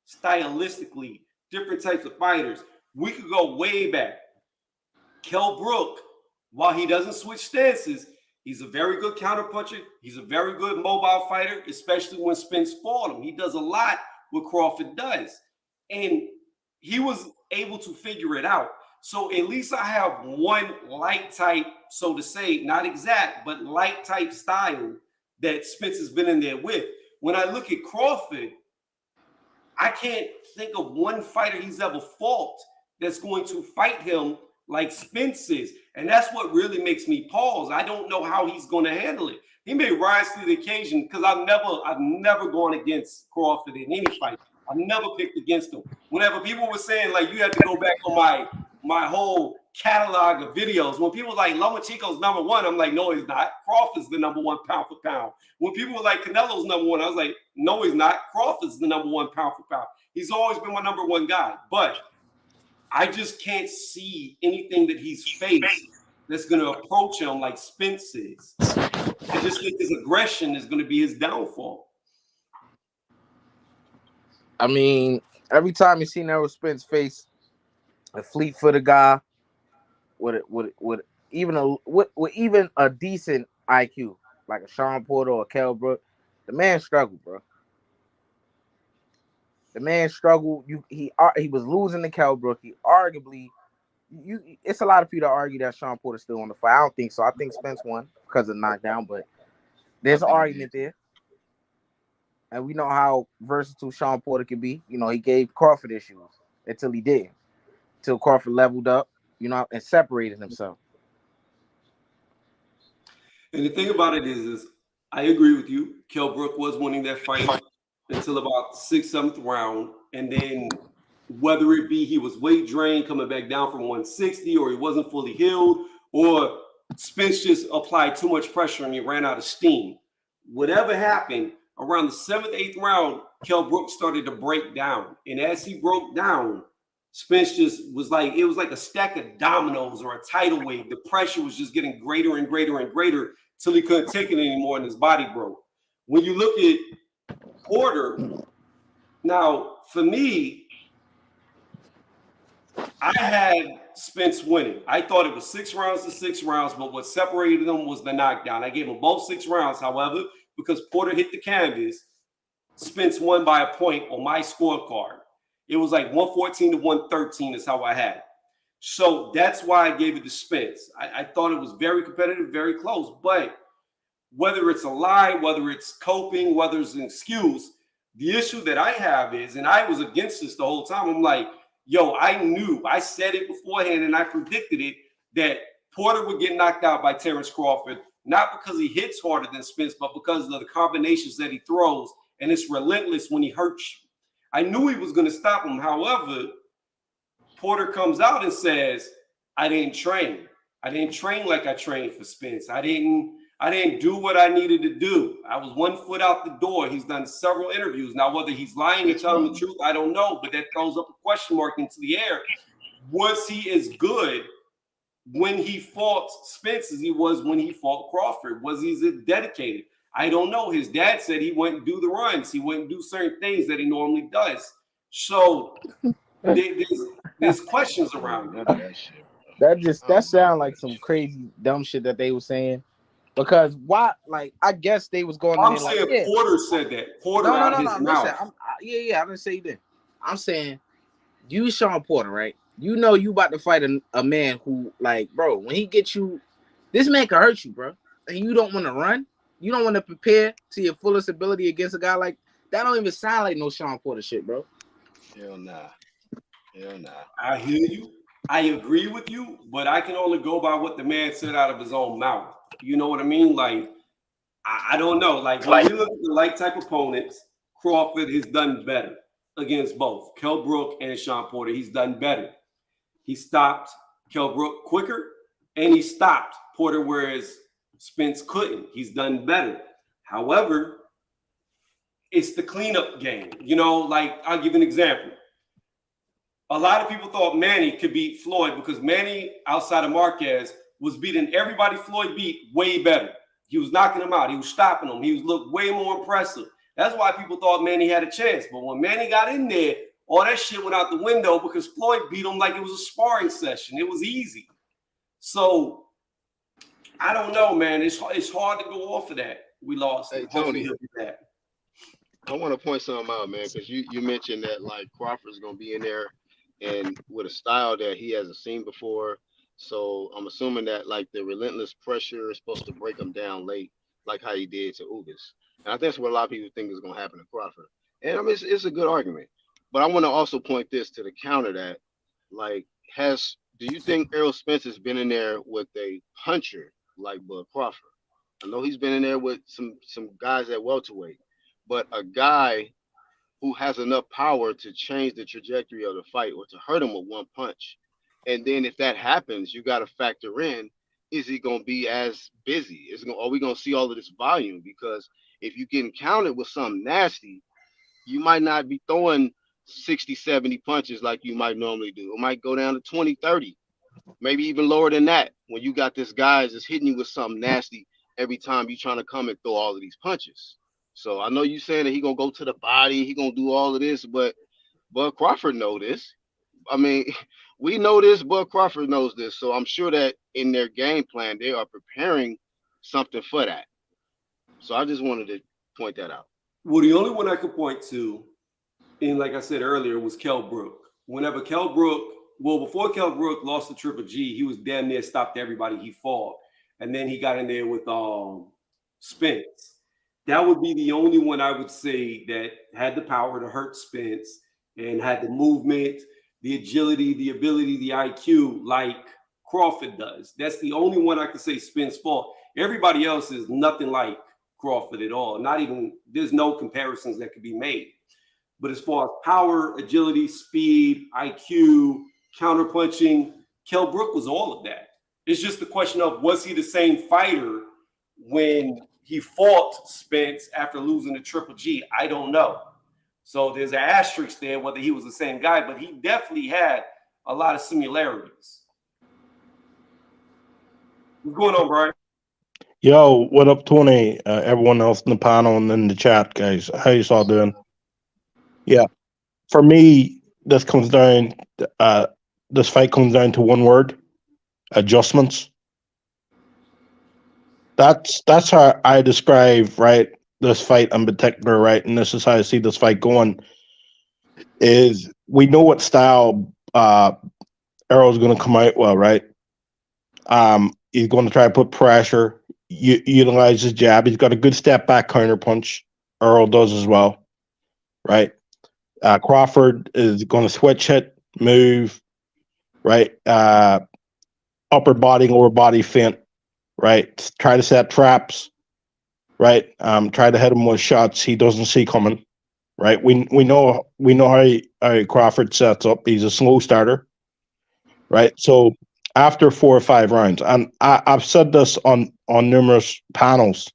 stylistically, different types of fighters, we could go way back. Kell Brook, while he doesn't switch stances, he's a very good counterpuncher. He's a very good mobile fighter, especially when Spence fought him. He does a lot what Crawford does. And he was able to figure it out. So at least I have one light type, so to say, not exact, but light type style that Spence has been in there with. When I look at Crawford, I can't think of one fighter he's ever fought that's going to fight him like Spence is. And that's what really makes me pause. I don't know how he's going to handle it. He may rise to the occasion, because I've never gone against Crawford in any fight. I've never picked against him. Whenever people were saying, like, you have to go back on my whole catalog of videos. When people were like, Lomachenko's number one, I'm like, no, he's not. Crawford's the number one pound for pound. When people were like, Canelo's number one, I was like, no, he's not. Crawford's the number one pound for pound. He's always been my number one guy. But I just can't see anything that he's faced that's going to approach him like Spence is. I just think his aggression is going to be his downfall.
I mean, every time you see Errol Spence face a fleet-footed guy with even a decent IQ, like a Sean Porter or a Kell Brook, the man struggled, bro. The man struggled. He was losing to Kell Brook. He arguably, it's a lot of people that argue that Sean Porter's still on the fight. I don't think so. I think Spence won because of knockdown, but there's an argument there. And we know how versatile Sean Porter can be. You know, he gave Crawford issues until he did. Until Crawford leveled up, you know, and separated himself.
And the thing about it is I agree with you. Kell Brook was winning that fight until about the 6th, 7th round. And then whether it be he was weight drained coming back down from 160, or he wasn't fully healed, or Spence just applied too much pressure and he ran out of steam. Whatever happened, around the 7th, 8th round, Kell Brook started to break down. And as he broke down, Spence just was like, it was like a stack of dominoes or a tidal wave. The pressure was just getting greater and greater and greater till he couldn't take it anymore and his body broke. When you look at Porter, now for me, I had Spence winning. I thought it was 6 rounds to 6 rounds, but what separated them was the knockdown. I gave them both 6 rounds. However, because Porter hit the canvas, Spence won by a point on my scorecard. It was like 114 to 113 is how I had it. So that's why I gave it to Spence. I thought it was very competitive, very close. But whether it's a lie, whether it's coping, whether it's an excuse, the issue that I have is, and I was against this the whole time, I'm like, yo, I said it beforehand and I predicted it, that Porter would get knocked out by Terrence Crawford, not because he hits harder than Spence, but because of the combinations that he throws, and it's relentless when he hurts you. I knew he was going to stop him. However, Porter comes out and says, I didn't train. I didn't train like I trained for Spence. I didn't do what I needed to do. I was 1 foot out the door. He's done several interviews. Now, whether he's lying or telling the truth, I don't know, but that throws up a question mark into the air. Was he as good when he fought Spence as he was when he fought Crawford. Was he as dedicated? I don't know. His dad said he wouldn't do the runs. He wouldn't do certain things that he normally does. So there's questions around
None
it.
of that shit.
That sound like some crazy dumb shit that they were saying. Because why? Like, I guess they was going in
I'm
there like,
saying
yeah.
Porter said that. Porter
No.
out of his
Listen,
mouth.
I didn't say that. I'm saying you, Sean Porter, right? You know you about to fight a man who, like, bro, when he gets you, this man can hurt you, bro. And you don't want to run. You don't want to prepare to your fullest ability against a guy like that. Don't even sound like no Sean Porter shit, bro.
Hell nah.
I hear you. I agree with you, but I can only go by what the man said out of his own mouth. You know what I mean? Like, I don't know. Like, when we look at the like type opponents, Crawford has done better against both Kell Brook and Sean Porter. He's done better. He stopped Kell Brook quicker, and he stopped Porter, whereas Spence couldn't. He's done better. However, it's the cleanup game. You know, like, I'll give an example. A lot of people thought Manny could beat Floyd because Manny, outside of Marquez, was beating everybody Floyd beat way better. He was knocking him out. He was stopping him. He was looked way more impressive. That's why people thought Manny had a chance. But when Manny got in there, all that shit went out the window because Floyd beat him like it was a sparring session. It was easy. So I don't know, man. It's hard to go off of that. We lost.
Hey,
Hopefully
Tony.
he'll be back.
I want to point something out, man, because you mentioned that like Crawford's gonna be in there and with a style that he hasn't seen before. So I'm assuming that like the relentless pressure is supposed to break him down late, like how he did to Ugas. And I think that's what a lot of people think is gonna happen to Crawford. And I mean it's a good argument. But I want to also point this to the counter that like do you think Errol Spence has been in there with a puncher like Bud Crawford? I know he's been in there with some guys at welterweight, but a guy who has enough power to change the trajectory of the fight or to hurt him with one punch. And then if that happens, you got to factor in, is he going to be as busy? Are we going to see all of this volume? Because if you get countered with something nasty, you might not be throwing 60, 70 punches like you might normally do. It might go down to 20, 30, maybe even lower than that when you got this guy that's hitting you with something nasty every time you're trying to come and throw all of these punches. So I know you saying that he gonna go to the body, he gonna do all of this, but Crawford know this. I mean, we know this, but Crawford knows this. So I'm sure that in their game plan, they are preparing something for that. So I just wanted to point that out.
Well, the only one I could point to, and like I said earlier, was Kell Brook. Whenever Kell Brook, before Kell Brook lost to Triple G, he was damn near stopped everybody he fought. And then he got in there with Spence. That would be the only one I would say that had the power to hurt Spence and had the movement, the agility, the ability, the IQ like Crawford does. That's the only one I could say Spence fought. Everybody else is nothing like Crawford at all. Not even, there's no comparisons that could be made. But as far as power, agility, speed, IQ, counterpunching, Kell Brook was all of that. It's just the question of, was he the same fighter when he fought Spence after losing to Triple G? I don't know. So there's an asterisk there whether he was the same guy, but he definitely had a lot of similarities. What's going on, Brian?
Yo, what up, Tony? Everyone else in the panel and in the chat, guys. How you all doing? Yeah, for me, this fight comes down to one word: adjustments. That's how I describe, right, this fight in particular, right, and this is how I see this fight going. Is we know what style Errol's going to come out well, right? He's going to try to put pressure, utilize his jab. He's got a good step back counter punch. Errol does as well, right? Crawford is going to switch hit, move, right? Upper body, lower body feint, right? Try to set traps, right? Try to hit him with shots he doesn't see coming, right? We know how Crawford sets up. He's a slow starter, right? So after 4 or 5 rounds, and I've said this on numerous panels,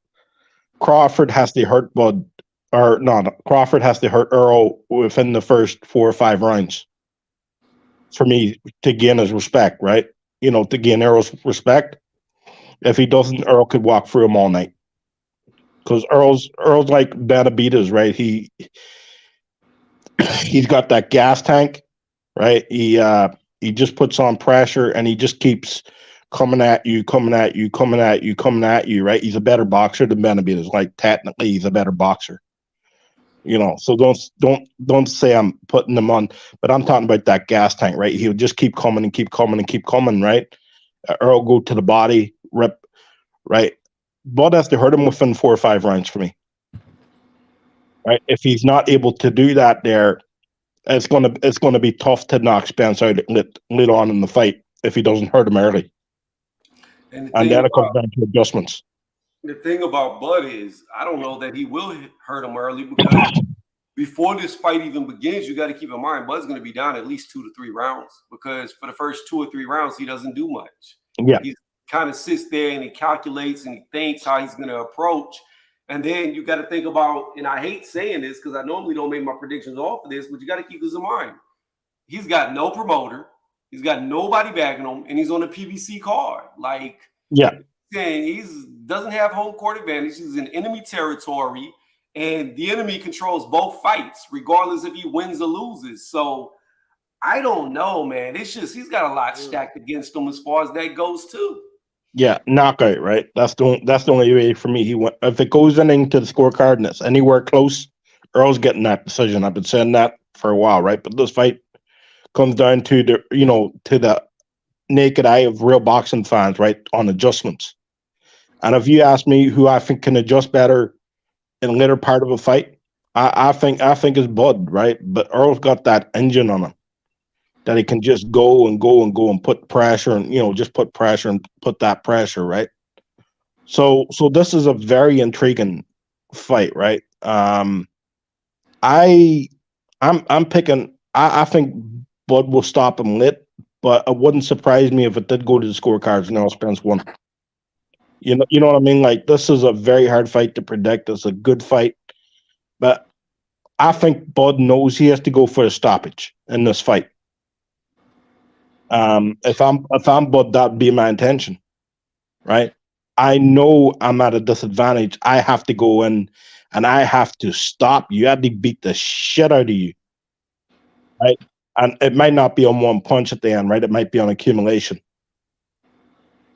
Crawford has to hurt Crawford has to hurt Earl within the first 4 or 5 rounds for me to gain his respect, right? to gain Earl's respect. If he doesn't, Earl could walk through him all night. Because Earl's like Benavides, right? He's got that gas tank, right? He just puts on pressure and he just keeps coming at you, right? He's a better boxer than Benavides. Like technically, he's a better boxer. So don't say I'm putting him on, but I'm talking about that gas tank, right? He'll just keep coming and keep coming and keep coming, right? Earl go to the body, rip, right? Bud has to hurt him within 4 or 5 rounds for me, right? If he's not able to do that, it's gonna be tough to knock Spence out later on in the fight if he doesn't hurt him early,
And
and then it comes down to adjustments.
the thing about Bud is, I don't know that he will hurt him early, because before this fight even begins, you got to keep in mind Bud's going to be down at least 2 to 3 rounds, because for the first 2 or 3 rounds he doesn't do much.
Yeah,
He kind of sits there and he calculates and he thinks how he's going to approach. And then you got to think about, and I hate saying this because I normally don't make my predictions off of this, but you got to keep this in mind. He's got no promoter, he's got nobody backing him, and he's on a PBC card. Like,
yeah,
he doesn't have home court advantage. He's in enemy territory, and the enemy controls both fights, regardless if he wins or loses. So I don't know, man. It's just he's got a lot stacked against him as far as that goes too.
yeah. Knockout, right? That's the only way for me. If it goes into the scorecard and it's anywhere close, Earl's getting that decision. I've been saying that for a while, right? But this fight comes down to the naked eye of real boxing fans, right? On adjustments. And if you ask me who I think can adjust better in the later part of a fight, I think it's Bud, right? But Earl's got that engine on him that he can just go and go and go and put pressure and just put pressure and put that pressure, right? So this is a very intriguing fight, right? I'm picking. I think Bud will stop him lit, but it wouldn't surprise me if it did go to the scorecards and Earl Spence won. You know what I mean? Like, this is a very hard fight to predict. It's a good fight, but I think Bud knows he has to go for a stoppage in this fight. If I'm Bud, that'd be my intention, right? I know I'm at a disadvantage. I have to go in and I have to stop you. I have to beat the shit out of you, right? And it might not be on one punch at the end, right? It might be on accumulation,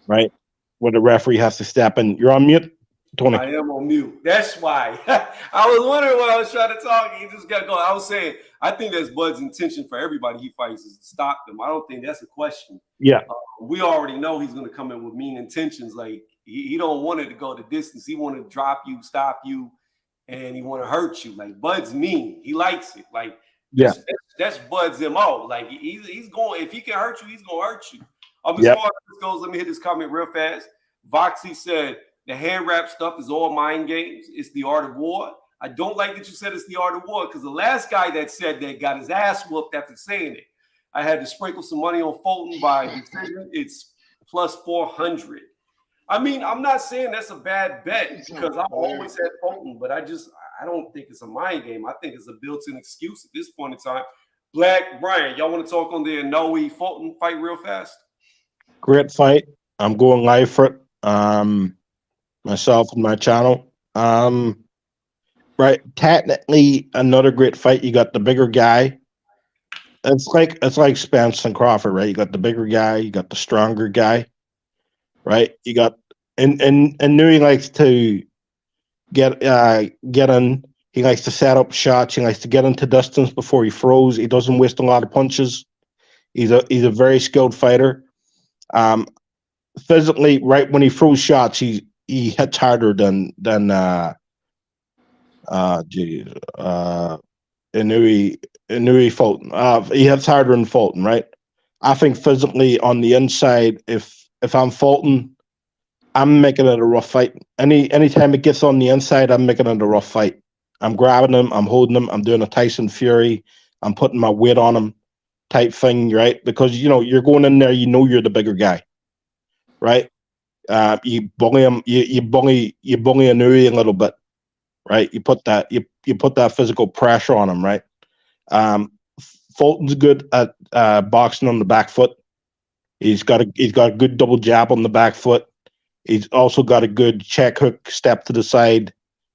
right? Where the referee has to step in. You're on mute, Tony.
I am on mute. That's why. I was wondering when I was trying to talk. He just got going. I was saying, I think that's Bud's intention for everybody he fights is to stop them. I don't think that's a question.
Yeah.
We already know he's going to come in with mean intentions. Like, he don't want it to go the distance. He want to drop you, stop you, and he want to hurt you. Like, Bud's mean. He likes it. Like,
yeah,
that's Bud's MO. Like, he's going, if he can hurt you, he's going to hurt you. As
Yep.
far as this goes, let me hit this comment real fast. Voxy said, the hand wrap stuff is all mind games. It's the art of war. I don't like that you said it's the art of war, because the last guy that said that got his ass whooped after saying it. I had to sprinkle some money on Fulton by decision. It's plus 400. I mean, I'm not saying that's a bad bet, because I've always had Fulton, but I don't think it's a mind game. I think it's a built-in excuse at this point in time. Black Brian, y'all want to talk on the Inoue Fulton fight real fast?
Great fight. I'm going live for it. Myself and my channel. Right. Technically, another great fight. You got the bigger guy. It's like Spence and Crawford, right? You got the bigger guy. You got the stronger guy, right? You got and Inoue likes to get in. He likes to set up shots. He likes to get into distance before he throws. He doesn't waste a lot of punches. He's a very skilled fighter. Physically, right, when he throws shots, he hits harder than Inoue Fulton. He hits harder than Fulton, right? I think physically on the inside, if I'm Fulton, I'm making it a rough fight. Anytime it gets on the inside, I'm making it a rough fight. I'm grabbing him, I'm holding him, I'm doing a Tyson Fury, I'm putting my weight on him type thing, right? Because you're going in there, you're the bigger guy, right? You bully him, you bully Inoue a little bit, right? You put that physical pressure on him, right? Fulton's good at boxing on the back foot, He's got a good double jab on the back foot. He's also got a good check hook step to the side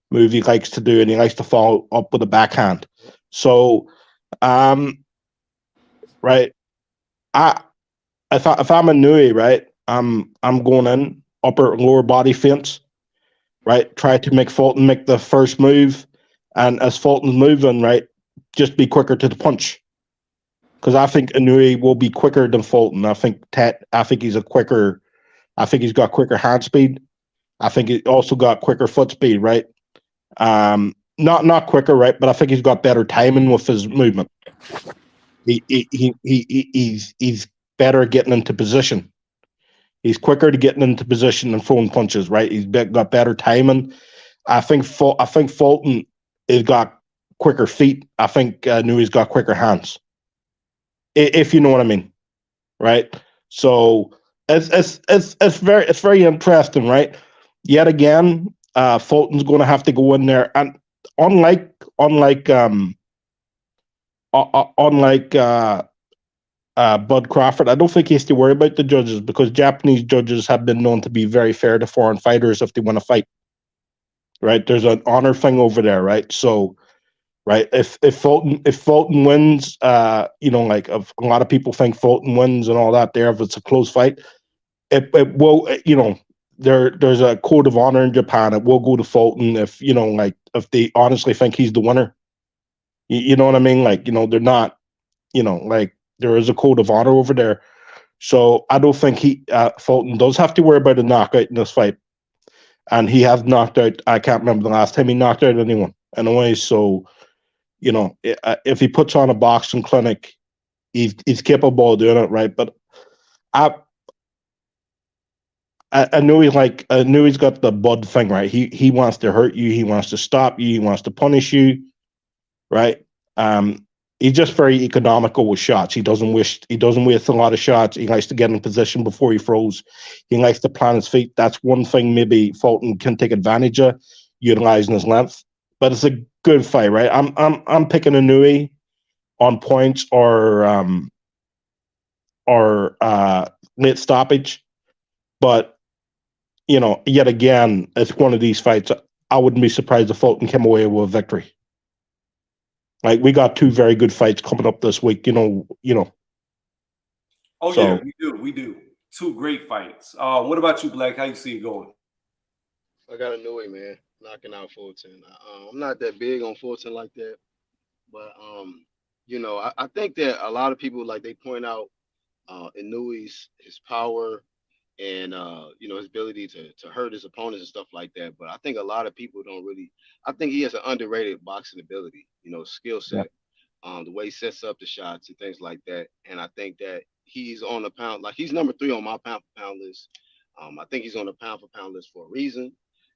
move he likes to do, and he likes to follow up with a backhand. So, right, I if I'm a Inoue, right, I'm going in upper and lower body feints, right. Try to make Fulton make the first move, and as Fulton's moving, right, just be quicker to the punch. Because I think Inoue will be quicker than Fulton. I think he's a quicker. I think he's got quicker hand speed. I think he also got quicker foot speed, right? Not quicker, right? But I think he's got better timing with his movement. He's better at getting into position. He's quicker to getting into position and throwing punches, right? Got better timing. I think Fulton has got quicker feet. I think Inoue's got quicker hands. If you know what I mean, right? So it's very interesting, right? Yet again, Fulton's going to have to go in there, and unlike Bud Crawford, I don't think he has to worry about the judges because Japanese judges have been known to be very fair to foreign fighters if they want to fight. Right? There's an honor thing over there, right? So, right, if Fulton wins, like if a lot of people think Fulton wins and all that. There, if it's a close fight, it will, there's a code of honor in Japan. It will go to Fulton if if they honestly think he's the winner. You know what I mean? They're not, there is a code of honor over there. So I don't think Fulton does have to worry about a knockout in this fight. And he has knocked out, I can't remember the last time he knocked out anyone. Anyway, so, if he puts on a boxing clinic, he's capable of doing it, right? But I know he's got the Bud thing, right? He wants to hurt you, he wants to stop you, he wants to punish you, right? He's just very economical with shots. He doesn't waste a lot of shots. He likes to get in position before he throws. He likes to plant his feet. That's one thing maybe Fulton can take advantage of, utilizing his length. But it's a good fight, right? I'm picking Inoue on points or late stoppage. But yet again, it's one of these fights. I wouldn't be surprised if Fulton came away with a victory. Like, we got two very good fights coming up this week,
Oh, so, yeah, we do. Two great fights. What about you, Black? How you see it going?
I got Inoue, man, knocking out Fulton. I'm not that big on Fulton like that, but I think that a lot of people, like, they point out Inoue's his power and his ability to hurt his opponents and stuff like that. But I think a lot of people don't really. I think he has an underrated boxing ability, skill set, the way he sets up the shots and things like that. And I think that he's on the pound, like he's number 3 on my pound for pound list. I think he's on the pound for pound list for a reason.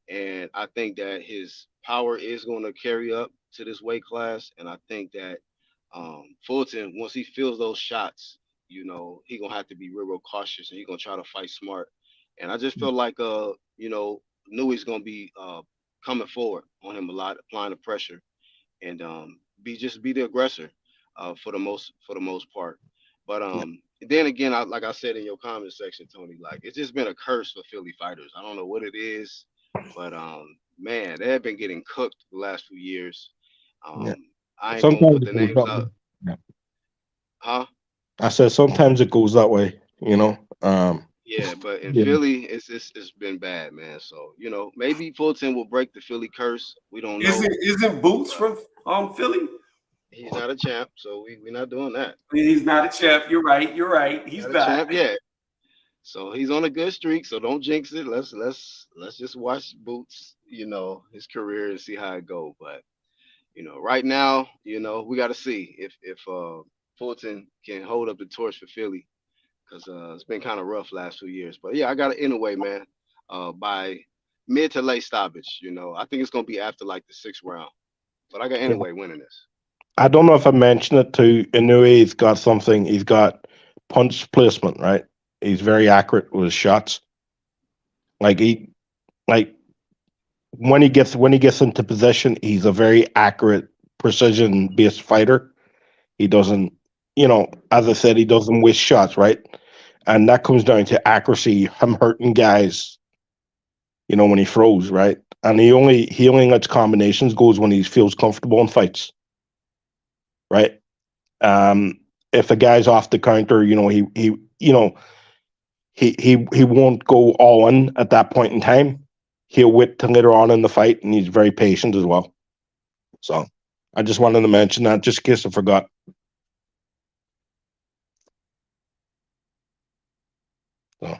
And I think that his power is going to carry up to this weight class. And I think that Fulton, once he feels those shots, he gonna have to be real cautious, and he gonna try to fight smart. And I just feel like Inoue's gonna be coming forward on him a lot, applying the pressure, and be the aggressor for the most part. But then again, like I said in your comment section, Tony, like, it's just been a curse for Philly fighters. I don't know what it is, but man, they have been getting cooked the last few years. I ain't gonna put the names up. Huh?
I said sometimes it goes that way,
Yeah, but in Philly, it's been bad, man. So maybe Fulton will break the Philly curse. We don't know.
Isn't Boots from Philly?
He's not a champ, so we're not doing that.
He's not a champ. You're right. He's
not a champ yet. So he's on a good streak. So don't jinx it. Let's just watch Boots, his career and see how it goes. But right now, we got to see if Fulton can hold up the torch for Philly, because it's been kind of rough last 2 years. But yeah, I got it in a way, man. By mid to late stoppage, I think it's gonna be after like the 6th round. But I got Inoue winning this.
I don't know if I mentioned it to Inoue. He's got something. He's got punch placement, right? He's very accurate with his shots. Like when he gets into position, he's a very accurate, precision-based fighter. He doesn't, as I said, he doesn't waste shots, right? And that comes down to accuracy, him hurting guys, when he throws, right? And he only lets combinations goes when he feels comfortable in fights, right? If a guy's off the counter, he won't go all in at that point in time. He'll wait till later on in the fight, and he's very patient as well. So I just wanted to mention that just in case I forgot. So.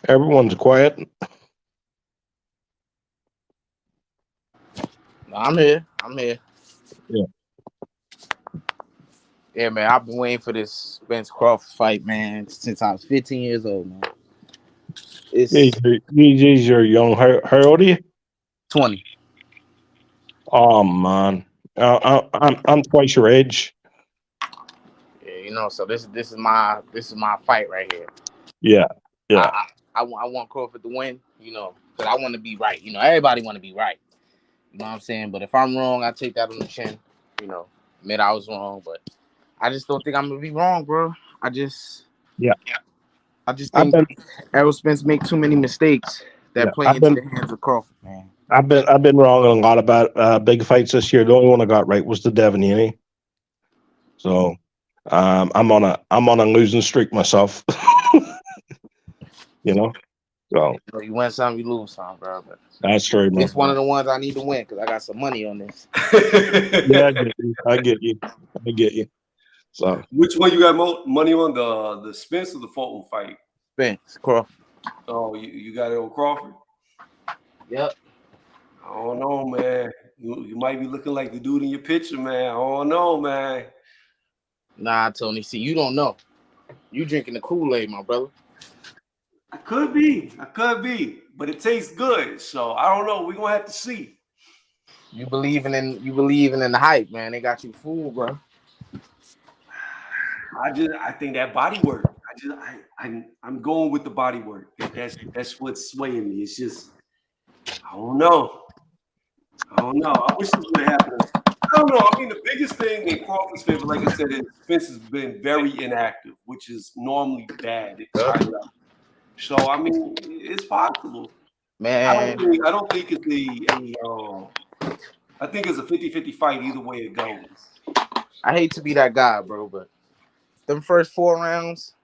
Everyone's quiet.
I'm here.
Yeah.
Yeah, man. I've been waiting for this Spence Crawford fight, man, since I was 15 years old, man. It's
You're young. How old are you?
20.
Oh man, I'm twice your age.
Yeah, so this is my fight right here.
Yeah.
I want Crawford to win, because I want to be right. Everybody want to be right. You know what I'm saying? But if I'm wrong, I take that on the chin. Admit I was wrong, but I just don't think I'm gonna be wrong, bro. I just think Errol Spence make too many mistakes that play into the hands of Crawford, man.
I've been wrong on a lot about big fights this year. The only one I got right was the Devin Haney. So I'm on a losing streak myself. So
you win some, you lose some, bro. But
that's true, man.
It's one of the ones I need to win because I got some money on this.
Yeah, I get you. So
which one you got more money on, the Spence or the Fulton fight?
Spence, Crawford.
Oh, you got it on Crawford?
Yep.
I don't know, man. You might be looking like the dude in your picture, man. I don't know, man.
Nah, Tony. See, you don't know. You drinking the Kool-Aid, my brother.
I could be, but it tastes good. So I don't know. We're gonna have to see.
You believing in the hype, man. They got you fooled, bro.
I think that body work. I'm going with the body work. That's what's swaying me. It's just I don't know. I wish this would happen. I don't know. I mean, the biggest thing in Crawford's favor, like I said, is Spence has been very inactive, which is normally bad. So I mean, it's possible.
Man,
I don't think it's I think it's a 50-50 fight either way it goes.
I hate to be that guy, bro, but them first 4 rounds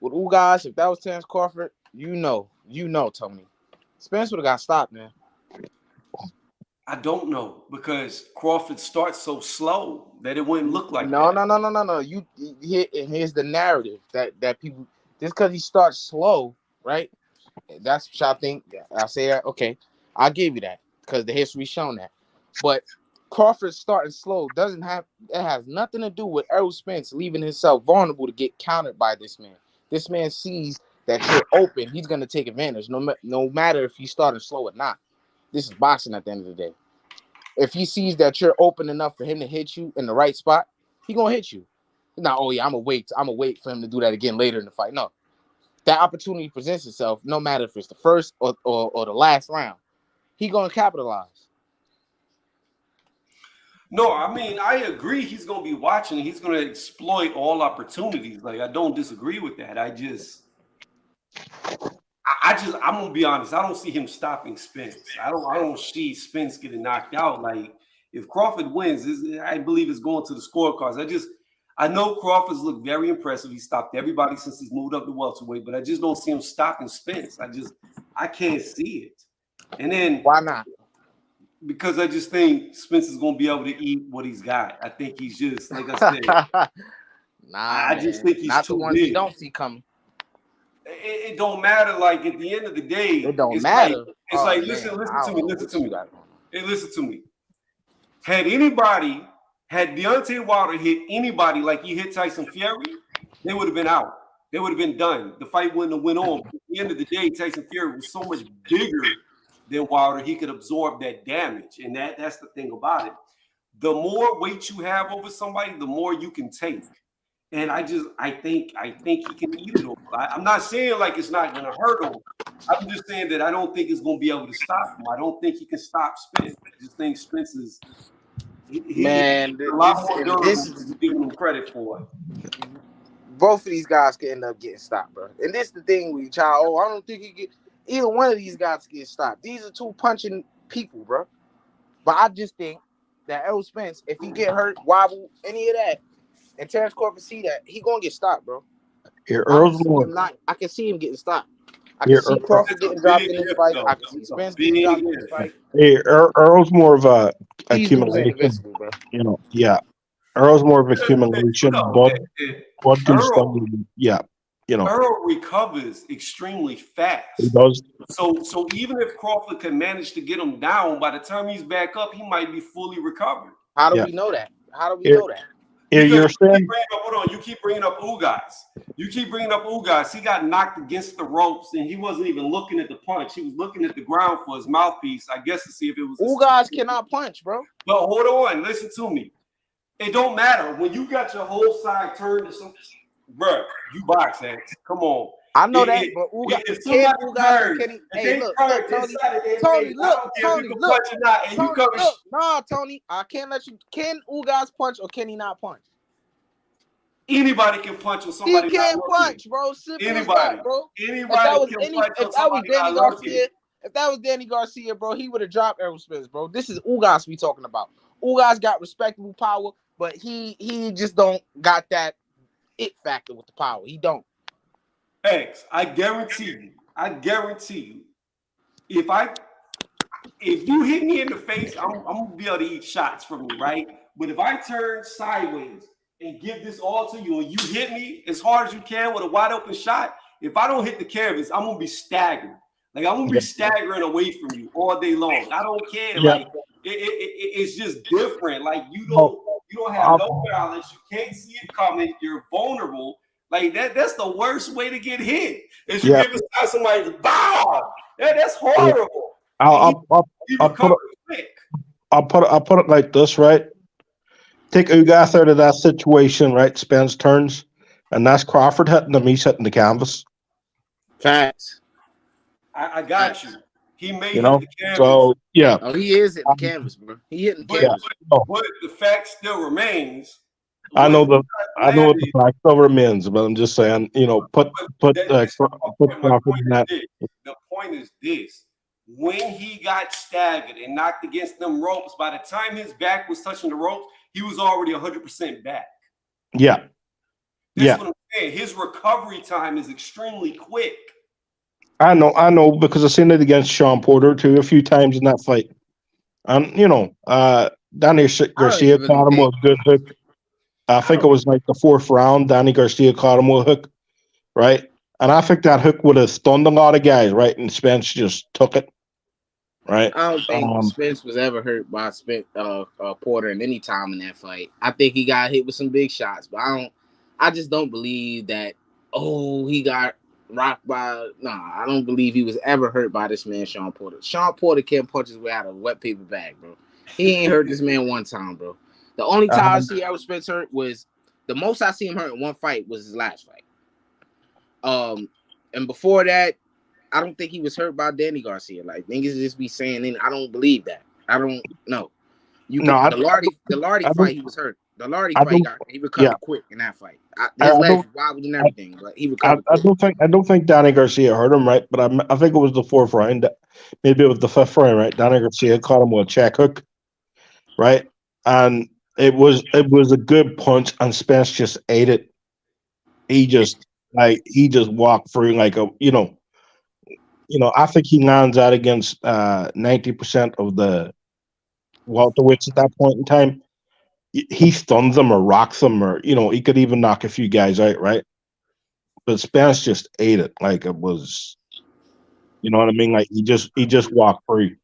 with Ugas, if that was Terence Crawford, you know, Tony. Spence would have got stopped, man.
I don't know because Crawford starts so slow that it wouldn't look like
no,
that.
No. Here's the narrative that people just because he starts slow, right? That's what I think. I say that. Okay, I'll give you that because the history's shown that. But Crawford starting slow it has nothing to do with Errol Spence leaving himself vulnerable to get countered by this man. This man sees that you're open. He's going to take advantage no matter if he's starting slow or not. This is boxing at the end of the day. If he sees that you're open enough for him to hit you in the right spot, he's going to hit you. Not, oh yeah, I'm going to wait for him to do that again later in the fight. No. That opportunity presents itself no matter if it's the first or the last round. He's going to capitalize.
No, I mean, I agree he's going to be watching. He's going to exploit all opportunities. Like, I don't disagree with that. I'm going to be honest. I don't see him stopping Spence. I don't see Spence getting knocked out. Like, if Crawford wins, I believe it's going to the scorecards. I know Crawford's looked very impressive. He stopped everybody since he's moved up to welterweight, but I just don't see him stopping Spence. I can't see it. And then
why not?
Because I just think Spence is going to be able to eat what he's got. I think he's just, like I said, I just think he's
not
too
the ones
big.
you don't see coming.
It don't matter. Like at the end of the day,
it don't matter.
Listen to me. Hey, listen to me. Had Deontay Wilder hit anybody like he hit Tyson Fury, they would have been out. They would have been done. The fight wouldn't have went on. At the end of the day, Tyson Fury was so much bigger than Wilder. He could absorb that damage, and that's the thing about it. The more weight you have over somebody, the more you can take. And I think he can eat it all. I'm not saying like it's not going to hurt him. I'm just saying that I don't think it's going to be able to stop him. I don't think he can stop Spence. I just think Spence is He's
Man,
a lot
this
more
and
durable
this
than you give him credit for.
both of these guys could end up getting stopped, bro. And this the thing with child. Oh, I don't think he get either one of these guys get stopped. These are two punching people, bro. But I just think that Errol Spence, if he get hurt, wobble, any of that, and Terrence Crawford see that, he gonna get stopped, bro.
Here,
I don't
Earl's
see
more.
him not. I can see him getting stopped. I can
Here,
see Crawford
It's a
getting dropped
big
in this
if,
fight.
though.
I can see
It's a
Spence getting
big
dropped in this
if.
fight.
Earl's more of a
These dudes ain't
accumulation.
invincible, bro.
You know, yeah. Earl's more of accumulation.
No,
Bud can
Earl,
stun. Yeah, you know,
Earl recovers extremely
he
fast.
does.
So even if Crawford can manage to get him down, by the time he's back up, he might be fully recovered.
How do
Yeah.
we know that? How do we
Here,
know that?
here
Because
you're saying.
you keep bringing up Ugas. You keep bringing up Ugas. He got knocked against the ropes, and he wasn't even looking at the punch. He was looking at the ground for his mouthpiece, I guess, to see if it was.
Ugas cannot punch, bro.
But hold on, listen to me. It don't matter when you got your whole side turned to some. Bruh, you box, X. Come on.
I know that, but Ugas,
If
can
somebody
Ugas and
turns,
Kenny?
if
Hey,
they
look,
turn
Tony,
inside of
Tony,
I
look,
don't care if
Tony,
you can
look,
punch or not, and you
Tony,
come.
look. Nah, Tony, I can't let you. Can Ugas punch or can he not punch?
Anybody can punch with
He
somebody not
can't
looking.
punch, bro. Simple as
Anybody.
that, bro.
Anybody can punch
If
with
that was
somebody
Danny
not looking.
Garcia, if that was Danny Garcia, bro, he would have dropped Errol Spence, bro. This is Ugas we talking about. Ugas got respectable power, but he just don't got that it factor with the power. He don't.
X, I guarantee you, if you hit me in the face, I'm gonna be able to eat shots from you, right? But if I turn sideways and give this all to you and you hit me as hard as you can with a wide open shot, if I don't hit the canvas, I'm gonna be staggered. Like I'm gonna be staggering away from you all day long. I don't care.
Yeah.
Like it's just different. Like you
Well,
don't have no balance. You can't see it coming. You're vulnerable. Like that's the worst way to get hit. Is you give somebody bow. That's horrible.
I'll put it like this, right? Take Ugas out of that situation, right? Spence turns, and that's Crawford hitting him. He's hitting the canvas.
Facts.
I got you. He may
You
hit
know,
the canvas.
so yeah.
Oh, he is hitting the canvas, bro. He hitting the canvas.
But the fact still remains.
I know what the fact still remains, but I'm just saying, you know, put Crawford in that.
The point is this: when he got staggered and knocked against them ropes, by the time his back was touching the ropes, he was already 100% back.
Yeah.
That's what I'm saying. His recovery time is extremely quick.
I know, because I've seen it against Sean Porter too a few times in that fight. You know, Danny Garcia caught him with a good hook. I think it was like the fourth round. Danny Garcia caught him with a hook, right? And I think that hook would have stunned a lot of guys, right? And Spence just took it, right?
I don't think Spence was ever hurt by Porter at any time in that fight. I think he got hit with some big shots, but I just don't believe that. Oh, he got rocked by. Nah, I don't believe he was ever hurt by this man, Sean Porter. Sean Porter can't punch his way out of a wet paper bag, bro. He ain't hurt this man one time, bro. The only time I see Errol Spence hurt was the most I see him hurt in one fight was his last fight. And before that, I don't think he was hurt by Danny Garcia. Like niggas just be saying, I don't believe that. I don't know. The Lardy fight, he was hurt. The Lardy fight, he recovered quick in that fight. His legs wobbled and everything, but he recovered.
I don't think Danny Garcia hurt him, right? But I think it was the fourth round, maybe it was the fifth round, right? Danny Garcia caught him with a check hook, right? And it was a good punch, and Spence just ate it. He just walked through like a I think he lands out against 90% of the welterweights at that point in time. He stuns them or rocks them, or he could even knock a few guys out, right? But Spence just ate it like it was, you know what I mean? Like he just walked through.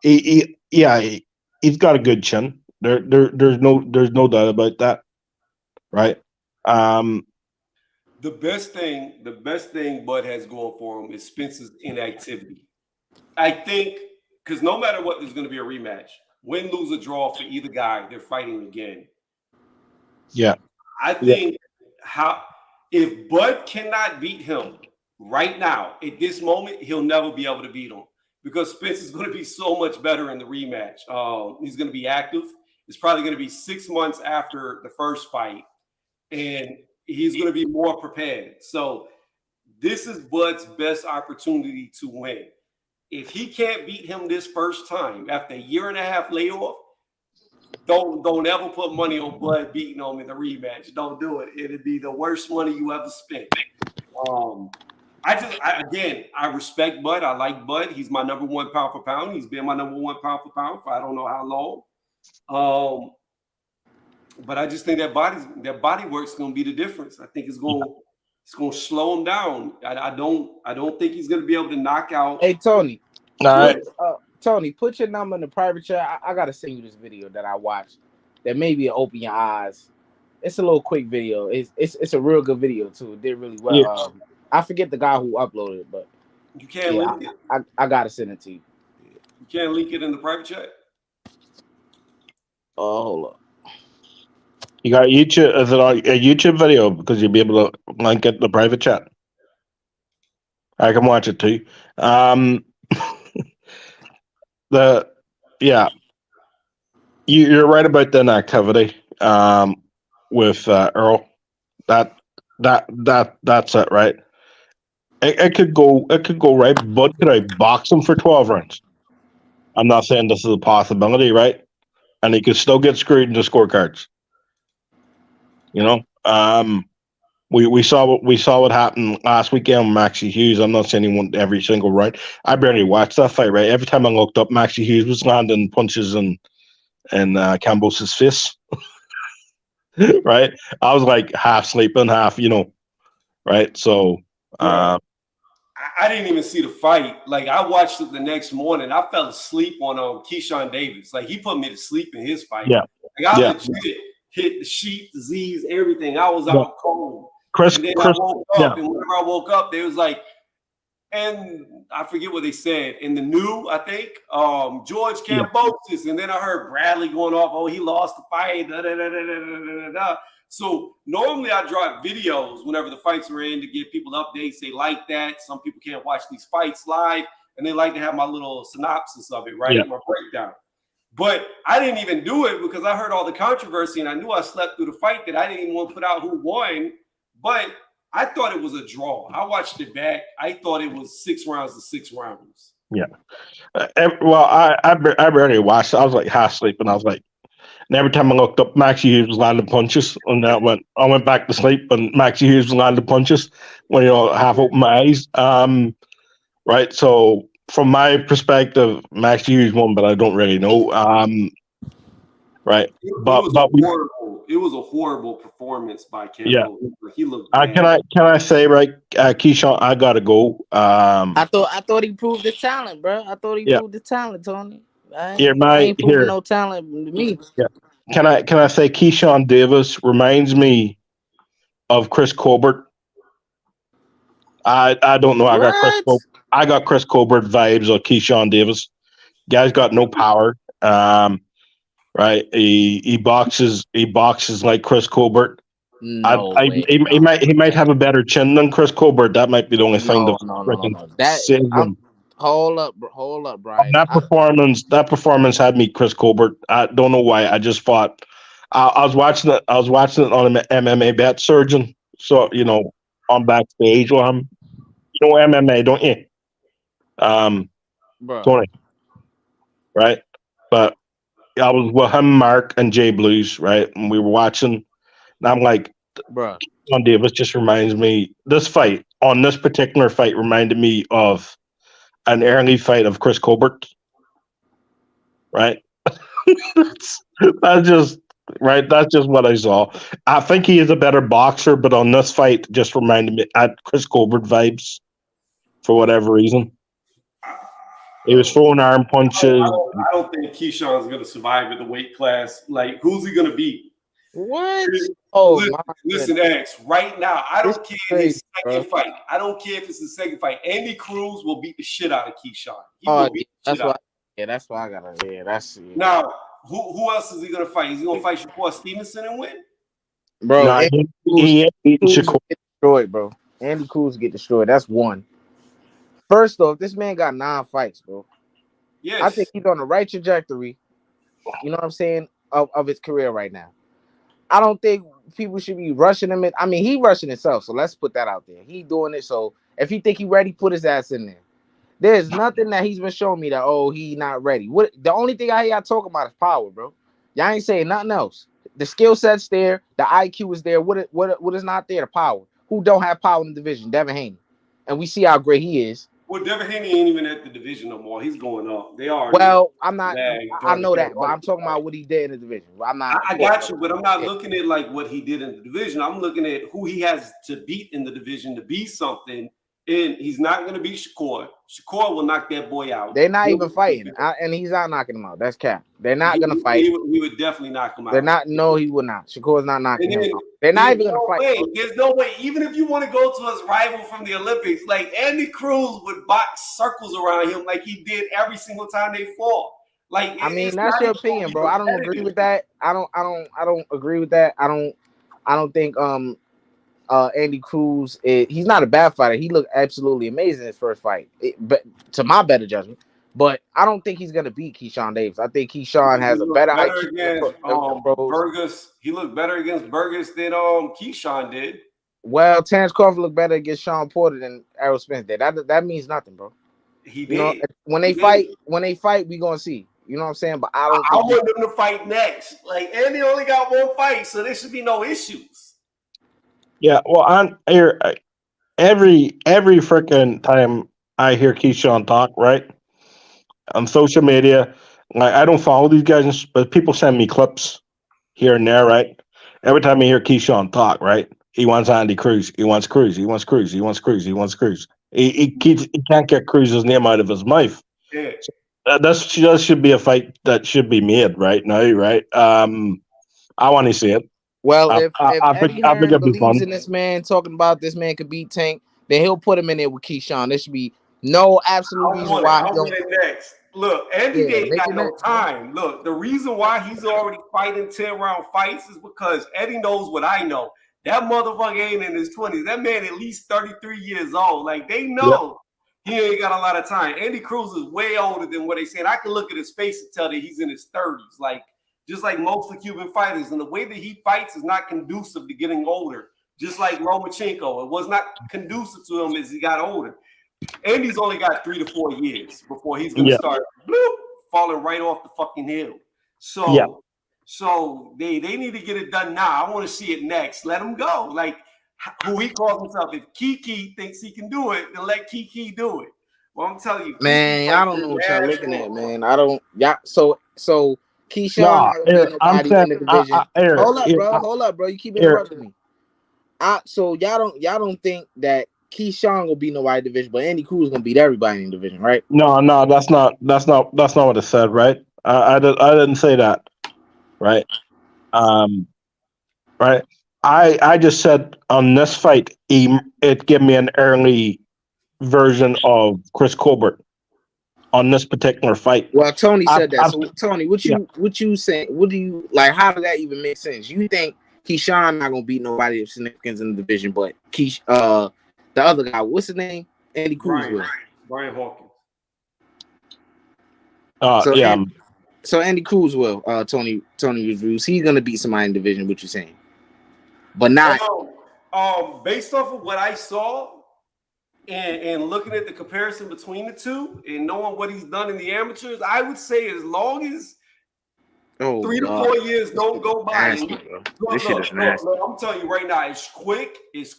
He's got a good chin. There's no doubt about that, right?
The best thing Bud has going for him is Spence's inactivity. I think because no matter what, there's going to be a rematch. Win, lose, or draw for either guy, they're fighting again.
Yeah.
I think if Bud cannot beat him right now, at this moment, he'll never be able to beat him because Spence is going to be so much better in the rematch. He's going to be active. It's probably going to be 6 months after the first fight, and he's going to be more prepared. So this is Bud's best opportunity to win. If he can't beat him this first time after a year and a half layoff, don't ever put money on Bud beating him in the rematch. Don't do it. It'd be the worst money you ever spent. I respect Bud. I like Bud. He's my number one pound for pound. He's been my number one pound for pound for I don't know how long. But I just think that body work's going to be the difference. I think it's going to slow him down. I don't think he's going to be able to knock out.
Hey Tony.
All right.
Tony, put your number in the private chat. I gotta send you this video that I watched. That maybe open your eyes. It's a little quick video. It's a real good video too. It did really well.
Yeah.
I forget the guy who uploaded it, but
You can't link it.
I gotta send it to you.
You can't link it in the private chat.
Oh, hold up.
You got YouTube? Is it on a YouTube video? Because you'll be able to link it in the private chat. I can watch it too. You're right about the inactivity with Earl. That's it, right? It could go right. Bud could I box him for 12 rounds? I'm not saying this is a possibility, right? And he could still get screwed in the scorecards. You know, we saw what happened last weekend with Maxie Hughes. I'm not saying he won every single round. I barely watched that fight, right? Every time I looked up, Maxie Hughes was landing punches in Campos' face. Right? I was like half sleeping, half, right? So
I didn't even see the fight. Like I watched it the next morning. I fell asleep on Keyshawn Davis. Like he put me to sleep in his fight.
Yeah.
Like I legit hit the sheet, the Z's, everything. I was out cold.
Chris,
and then I woke up, and whenever I woke up, they was like, and I forget what they said in the new, I think, George Kambosos, and then I heard Bradley going off. Oh, he lost the fight. Da, da, da, da, da, da, da. So normally I drop videos whenever the fights are in to give people updates. They like that. Some people can't watch these fights live, and they like to have my little synopsis of it, right? My breakdown. But I didn't even do it because I heard all the controversy, and I knew I slept through the fight that I didn't even want to put out who won. But I thought it was a draw. I watched it back. I thought it was 6 rounds to 6 rounds. Yeah.
Well, I barely watched it. I was like half sleeping. I was like, and every time I looked up, Maxie Hughes was landing punches, and I went back to sleep, and Maxie Hughes was landing punches when half open my eyes. Right. So from my perspective, Maxie Hughes won, but I don't really know. Right.
It was a horrible performance by Campbell. Yeah. He looked bad.
Can I say, right, Keyshawn, I gotta go.
I thought he proved his talent, bro. I thought he proved his talent, Tony. He ain't proving no talent to me.
Yeah. Can I say Keyshawn Davis reminds me of Chris Colbert? I don't know. I got Chris Colbert vibes of Keyshawn Davis. Guy's got no power. Right? He boxes like Chris Colbert. He might have a better chin than Chris Colbert. That might be the only thing
no. Hold up, Brian.
That performance had me Chris Colbert. I don't know why. I just thought I was watching it on an MMA bet surgeon. So on backstage with him. You know MMA, don't you? Tony. Right? But I was with him, Mark, and Jay Blues, right? And we were watching, and I'm like,
bro,
John Davis just reminds me, this particular fight reminded me of an early fight of Chris Colbert, right? That's just what I saw. I think he is a better boxer, but on this fight, just reminded me at Chris Colbert vibes for whatever reason. He was throwing arm punches.
I don't think Keyshawn's going to survive at the weight class. Like, who's he going to beat?
What?
Listen, X, right now, I don't care if it's his second fight. I don't care if it's his second fight. Andy Cruz will beat the shit out of Keyshawn.
That's why I got to. Yeah, that's it.
Now, who else is he going to fight? Is he going to fight Shakur Stevenson and win?
Bro, Andy Cruz get destroyed, bro. Andy Cruz get destroyed. That's one. First off, this man got 9 fights, bro.
Yes.
I think he's on the right trajectory. You know what I'm saying? of his career right now. I don't think people should be rushing him. I mean, he rushing himself, so let's put that out there. He doing it, so if he think he ready, put his ass in there. There's nothing that he's been showing me that he not ready. What the only thing I hear y'all talking about is power, bro. Y'all ain't saying nothing else. The skill set's there, the IQ is there. What is not there? The power. Who don't have power in the division? Devin Haney, and we see how great he is.
Well, Devin Haney ain't even at the division no more. He's going up. They are.
Well, I'm not. I know that, but I'm talking about what he did in the division. I'm not.
I got you, but I'm not looking at like what he did in the division. I'm looking at who he has to beat in the division to be something. And he's not going to beat Shakur. Shakur will knock that boy out.
They're not even fighting, and he's not knocking him out. That's cap. They're not going to fight.
He would definitely knock him out.
They're not. No, he would not. Shakur's not knocking him out. They're not even going to fight.
There's no way. Even if you want to go to his rival from the Olympics, like Andy Cruz would box circles around him like he did every single time they fought. Like
I mean, that's your opinion, bro. I don't agree with that. I don't agree with that. I don't think Andy Cruz, he's not a bad fighter. He looked absolutely amazing in his first fight, but to my better judgment. But I don't think he's gonna beat Keyshawn Davis. I think Keyshawn has a better IQ
against Burgess. He looked better against Burgess than Keyshawn did.
Well, Terrence Crawford looked better against Sean Porter than Errol Spence did. That means nothing, bro.
He did.
You know, when they fight, we gonna see. You know what I'm saying? But I
want them to fight next. Like Andy only got one fight, so there should be no issues.
Yeah, well, on here every freaking time I hear Keyshawn talk, right, on social media, like I don't follow these guys, but people send me clips here and there, right? Every time I hear Keyshawn talk, right, he wants Andy Cruz, he wants Cruz, he wants Cruz, he wants Cruz, he wants Cruz. He can't get Cruz's name out of his mouth.
Yeah.
That should be a fight that should be made right now, right? I want to see it.
Well, if Eddie Hearn believes in this man, talking about this man could beat Tank, then he'll put him in there with Keyshawn. There should be no absolute reason why he don't.
Next. Look, Andy ain't got no time. Look, the reason why he's already fighting 10-round fights is because Eddie knows what I know. That motherfucker ain't in his 20s. That man at least 33 years old. Like, they know he ain't got a lot of time. Andy Cruz is way older than what they saying. I can look at his face and tell that he's in his 30s. Like, just like most of the Cuban fighters. And the way that he fights is not conducive to getting older. Just like Lomachenko. It was not conducive to him as he got older. Andy's only got 3 to 4 years before he's going to start falling right off the fucking hill. So they need to get it done now. I want to see it next. Let him go. Like who he calls himself. If Kiki thinks he can do it, then let Kiki do it. Well, I'm telling you,
man, I don't know what y'all looking at, man. I don't. Yeah. So Keyshawn,
I'm saying,
hold up, bro. You keep interrupting me. So y'all don't think that Keyshawn gonna beat nobody division, but Andy Cruz gonna beat everybody in the division, right?
No, that's not what it said, right? I didn't say that, right? Right. I just said on this fight, it gave me an early version of Chris Colbert on this particular fight.
Well, Tony said that. So Tony, what you saying? What do you like? How does that even make sense? You think Keyshawn not gonna beat nobody of significance in the division, but the other guy, what's his name? Andy Cruz will.
Brian Hawkins.
So Andy Cruz will. Tony reviews. He's gonna beat somebody in the division. What you saying? But not.
Based off of what I saw, and looking at the comparison between the two, and knowing what he's done in the amateurs, I would say as long as 3 to 4 years don't go by.
This shit is nasty.
I'm telling you right now, it's quick, as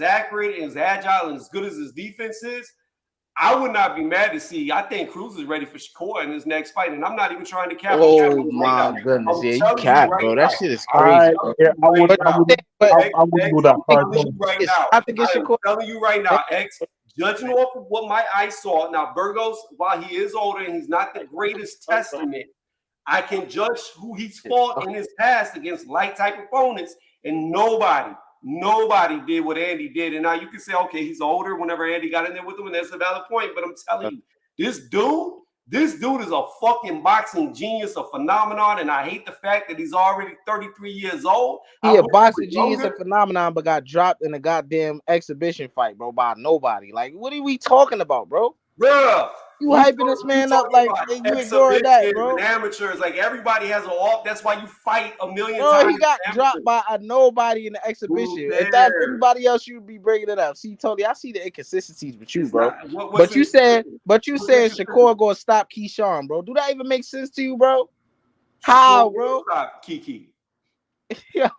accurate, as agile, and as good as his defense is. I would not be mad to see. I think Cruz is ready for Shakur in his next fight, and I'm not even trying to cap.
Oh my goodness, yeah, you cap, bro. That shit is crazy.
I wouldn't go that far.
I'm telling you right now, X. Judging off of what my eyes saw, now Burgos, while he is older and he's not the greatest testament, I can judge who he's fought in his past against light type opponents, and nobody did what Andy did. And now you can say, okay, he's older whenever Andy got in there with him, and that's a valid point. But I'm telling you, this dude is a fucking boxing genius, a phenomenon, and I hate the fact that he's already 33 years old.
He a boxing genius, a phenomenon, but got dropped in a goddamn exhibition fight, bro, by nobody. Like, what are we talking about, bro?
Bruh,
You hyping this man up like you ignoring that, bro.
Amateurs, like everybody has an off. That's why you fight a million
Bro,
times.
he got dropped by a nobody in the exhibition. If that's anybody else, you'd be bringing it up. See, Tony, I see the inconsistencies with you,
It's
bro.
not,
but you said Shakur gonna stop Keyshawn, bro. Do that even make sense to you, bro? How, bro?
Stop Kiki.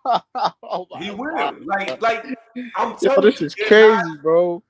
Oh
he will.
God.
Like I'm telling you,
this is crazy, bro.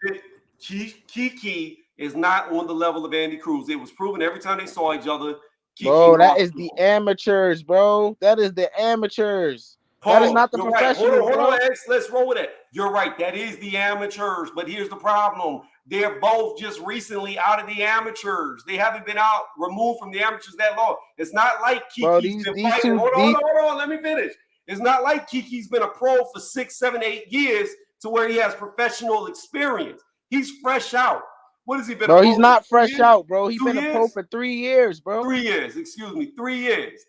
Kiki is not on the level of Andy Cruz. It was proven every time they saw each other. Kiki
bro, that is the amateurs, bro. That is the amateurs. That is not the professionals,
right. Hold on,
bro.
let's roll with it. You're right. That is the amateurs. But here's the problem. They're both just recently out of the amateurs. They haven't been removed from the amateurs that long. It's not like Kiki's been fighting. Hold on. Let me finish. It's not like Kiki's been a pro for 6, 7, 8 years to where he has professional experience. He's fresh out. What has he been?
Bro, he's not fresh out, bro. He's been
2 years?
a pro for 3 years, bro.
3 years. Excuse me. 3 years.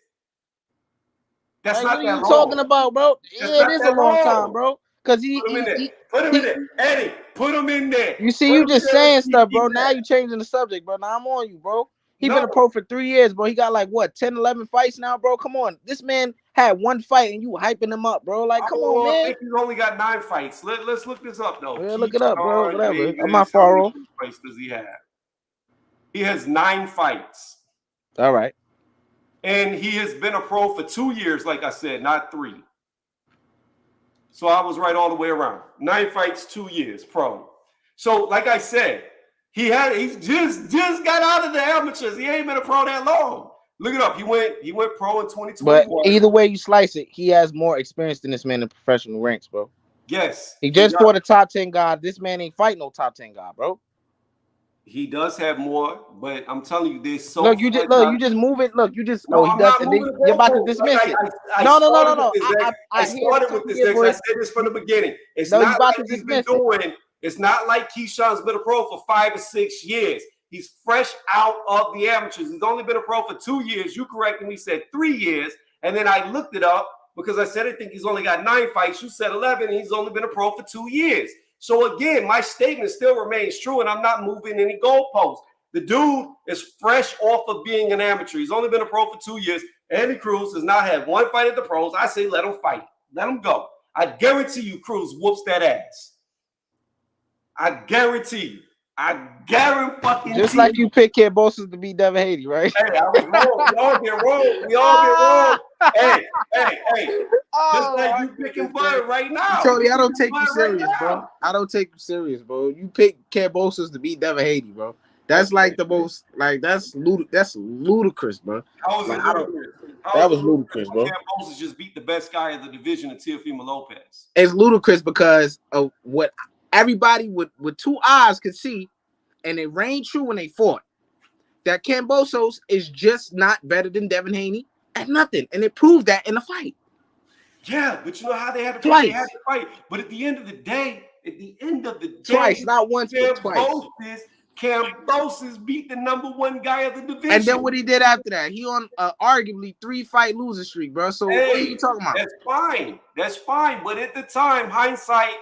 That's
like,
not
what
that
are you
long.
talking about, bro? Yeah, it is a long time, bro. Because
put him in there. Eddie, put him in there.
You see, you just saying stuff, bro. Now you changing the subject, bro. Now I'm on you, bro. He been a pro for 3 years, bro. He got like what 10, 11 fights now, bro. Come on, this man had 1 fight and you hyping him up, bro. Like, come on, man.
I think he's only got 9 fights. Let's look this up though.
Yeah, look it up, bro. Whatever.
Vegas,
I'm not far off.
How many fights does he have? He has 9 fights.
All right.
And he has been a pro for 2 years, like I said, not 3. So I was right all the way around. 9 fights, 2 years, pro. So, like I said, he just got out of the amateurs. He ain't been a pro that long. Look it up. He went pro in 2021.
But either way you slice it, he has more experience than this man in professional ranks, bro.
Yes.
He just fought a top 10 guy. This man ain't fighting no top 10 guy, bro.
He does have more, but I'm telling you, there's so
look, you just move it. Look, you just
no,
he
I'm
does,
not
and
moving
you're about to dismiss it. No.
I started with this. I said this from the beginning. It's not like he's been doing. It's not like Keyshawn's been a pro for 5 or 6 years. He's fresh out of the amateurs. He's only been a pro for 2 years. You corrected me, said 3 years, and then I looked it up because I said I think he's only got 9 fights. You said 11, and he's only been a pro for 2 years. So again, my statement still remains true, and I'm not moving any goalposts. The dude is fresh off of being an amateur. He's only been a pro for 2 years. Andy Cruz has not had 1 fight at the pros. I say let him fight. Let him go. I guarantee you Cruz whoops that ass. I guarantee you. I guarantee
just like you pick Kambosos to beat Devin Haney, right?
Hey, I was wrong. We all been wrong. We all been wrong. Hey. Just like you picking Bud right now.
Tony, I don't take you serious, bro. I don't take you serious, bro. You pick Kambosos to beat Devin Haney, bro. That's like the most, like that's ludicrous, bro.
How was it ludicrous?
That was ludicrous, bro.
Kambosos just beat the best guy in the division, Teofimo Lopez.
It's ludicrous because of what everybody with 2 eyes could see, and it rang true when they fought. That Kambosos is just not better than Devin Haney at nothing, and it proved that in the fight.
Yeah, but you know how they had to fight? They had to fight. But at the end of the day,
twice, not once, but twice.
Kambosos beat the #1 guy of the division.
And then what he did after that, he on arguably 3-fight losing streak, bro. So what are you talking about?
That's fine. But at the time, hindsight,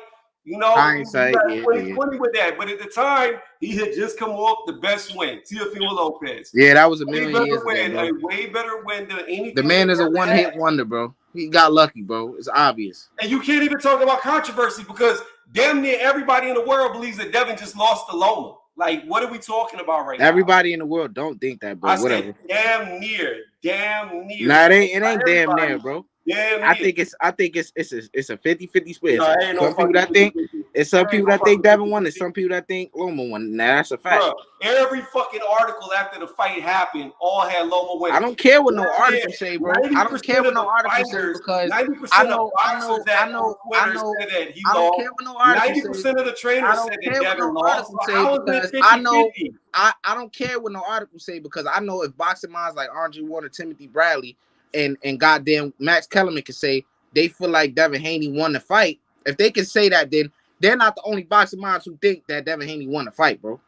you know, 2020 with that. But at the time, he had just come off the best win, Teofimo Lopez.
Yeah, that was a million years ago, bro.
A way better win than anything.
The man is a one-hit wonder, bro. He got lucky, bro. It's obvious.
And you can't even talk about controversy because damn near everybody in the world believes that Devin just lost to Loma. Like, what are we talking about right now?
Everybody in the world don't think that, bro. Whatever.
Damn near.
Nah, it ain't damn near, bro. I think it's a 50-50 split. Some people that think it's some people that think Devin won, and some people that think Loma won. Now that's a fact.
Bro, every fucking article after the fight happened all had Loma winning.
I don't care what no article say, bro. I don't care what no article say because I know. I don't care what no article say.
90% of the trainers said that Devin lost.
I don't care what no article say because I know if boxing minds like Andre Ward or Timothy Bradley and goddamn Max Kellerman can say they feel like Devin Haney won the fight. If they can say that, then they're not the only boxing minds who think that Devin Haney won the fight, bro.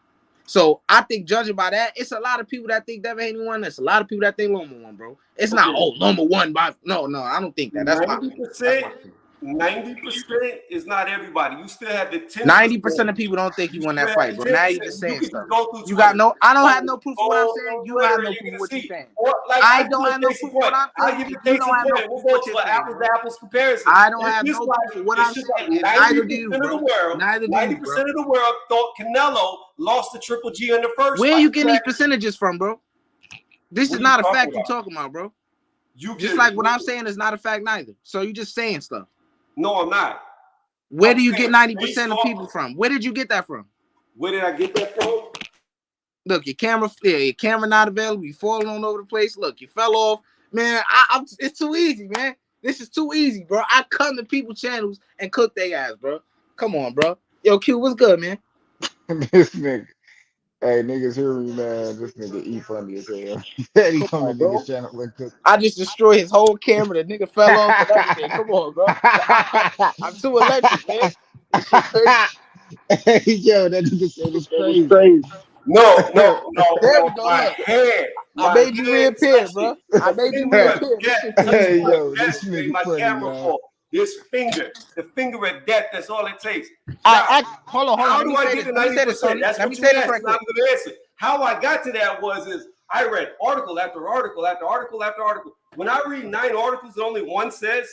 So I think judging by that, it's a lot of people that think Devin Haney won. There's a lot of people that think Loma won, bro. It's not Loma won by no. I don't think that. That's
90%. 90% is not everybody. You still have the 10%.
90% of people don't think you won that fight, bro. Now you just saying stuff. You got no. I don't have no proof of what I'm saying. You have no proof of what you're saying. I don't have no proof of what I'm saying.
I'll give you
You
case
don't
in
have no
point.
proof
We'll
of what
go to
you're
an
saying.
apples to apples comparison.
I don't have no proof of what I'm saying, and neither do you, bro.
Of the world,
Neither do
90%
you, bro.
of the world thought Canelo lost to Triple G in the first
Where
fight.
you getting these percentages from, bro? This is not a fact you're talking about, bro. Just like what I'm saying is not a fact neither. So you just saying stuff.
No, I'm not.
Where do you get 90% of people from? Where did you get that from?
Where did I get that from?
Look, your camera not available. You falling all over the place. Look, you fell off. Man, it's too easy, man. This is too easy, bro. I come to people's channels and cook their ass, bro. Come on, bro. Yo, Q, what's good, man?
This nigga. Hey, niggas hear me, man. This nigga E funny as hell. He come to niggas channel and cook.
I just destroyed his whole camera. The nigga fell off and everything. Come on, bro. I'm too electric, man. This shit crazy.
Hey, yo, that nigga said it's crazy.
No.
There we go.
My
Look.
hand.
I made you reappear, bro. I made you reappear.
Hey, yo, this nigga
my
funny,
camera
man.
for this finger, the finger of death. That's all it takes.
Hold on.
How do I get to 90%? That's what you asked. I'm going to answer. How I got to that is I read article after article after article after article. When I read 9 articles and only one says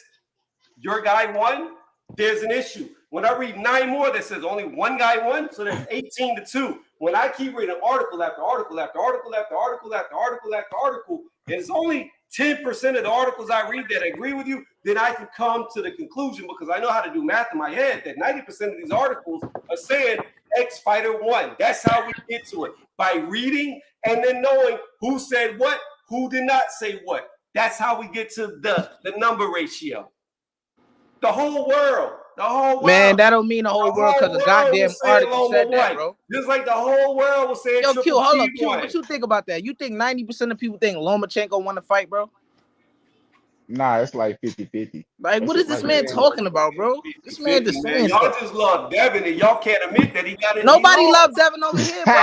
your guy won, there's an issue. When I read 9 more that says only one guy won, so there's 18-2. When I keep reading article after article after article after article after article after article, and it's only 10% of the articles I read that agree with you, then I can come to the conclusion, because I know how to do math in my head, that 90% of these articles are saying X fighter won. That's how we get to it, by reading and then knowing who said what, who did not say what. That's how we get to the number ratio. The whole world.
Man, that don't mean the whole world, because the goddamn article said that, bro.
Just like the whole world was saying.
Yo, Q, hold up, Q. What you think about that? You think 90% of people think Lomachenko won the fight, bro?
Nah, it's like 50-50.
Like, what is this man talking about, bro? This man just saying
y'all just love Devin, and y'all can't admit that he got it.
Nobody loves Devin over here, bro.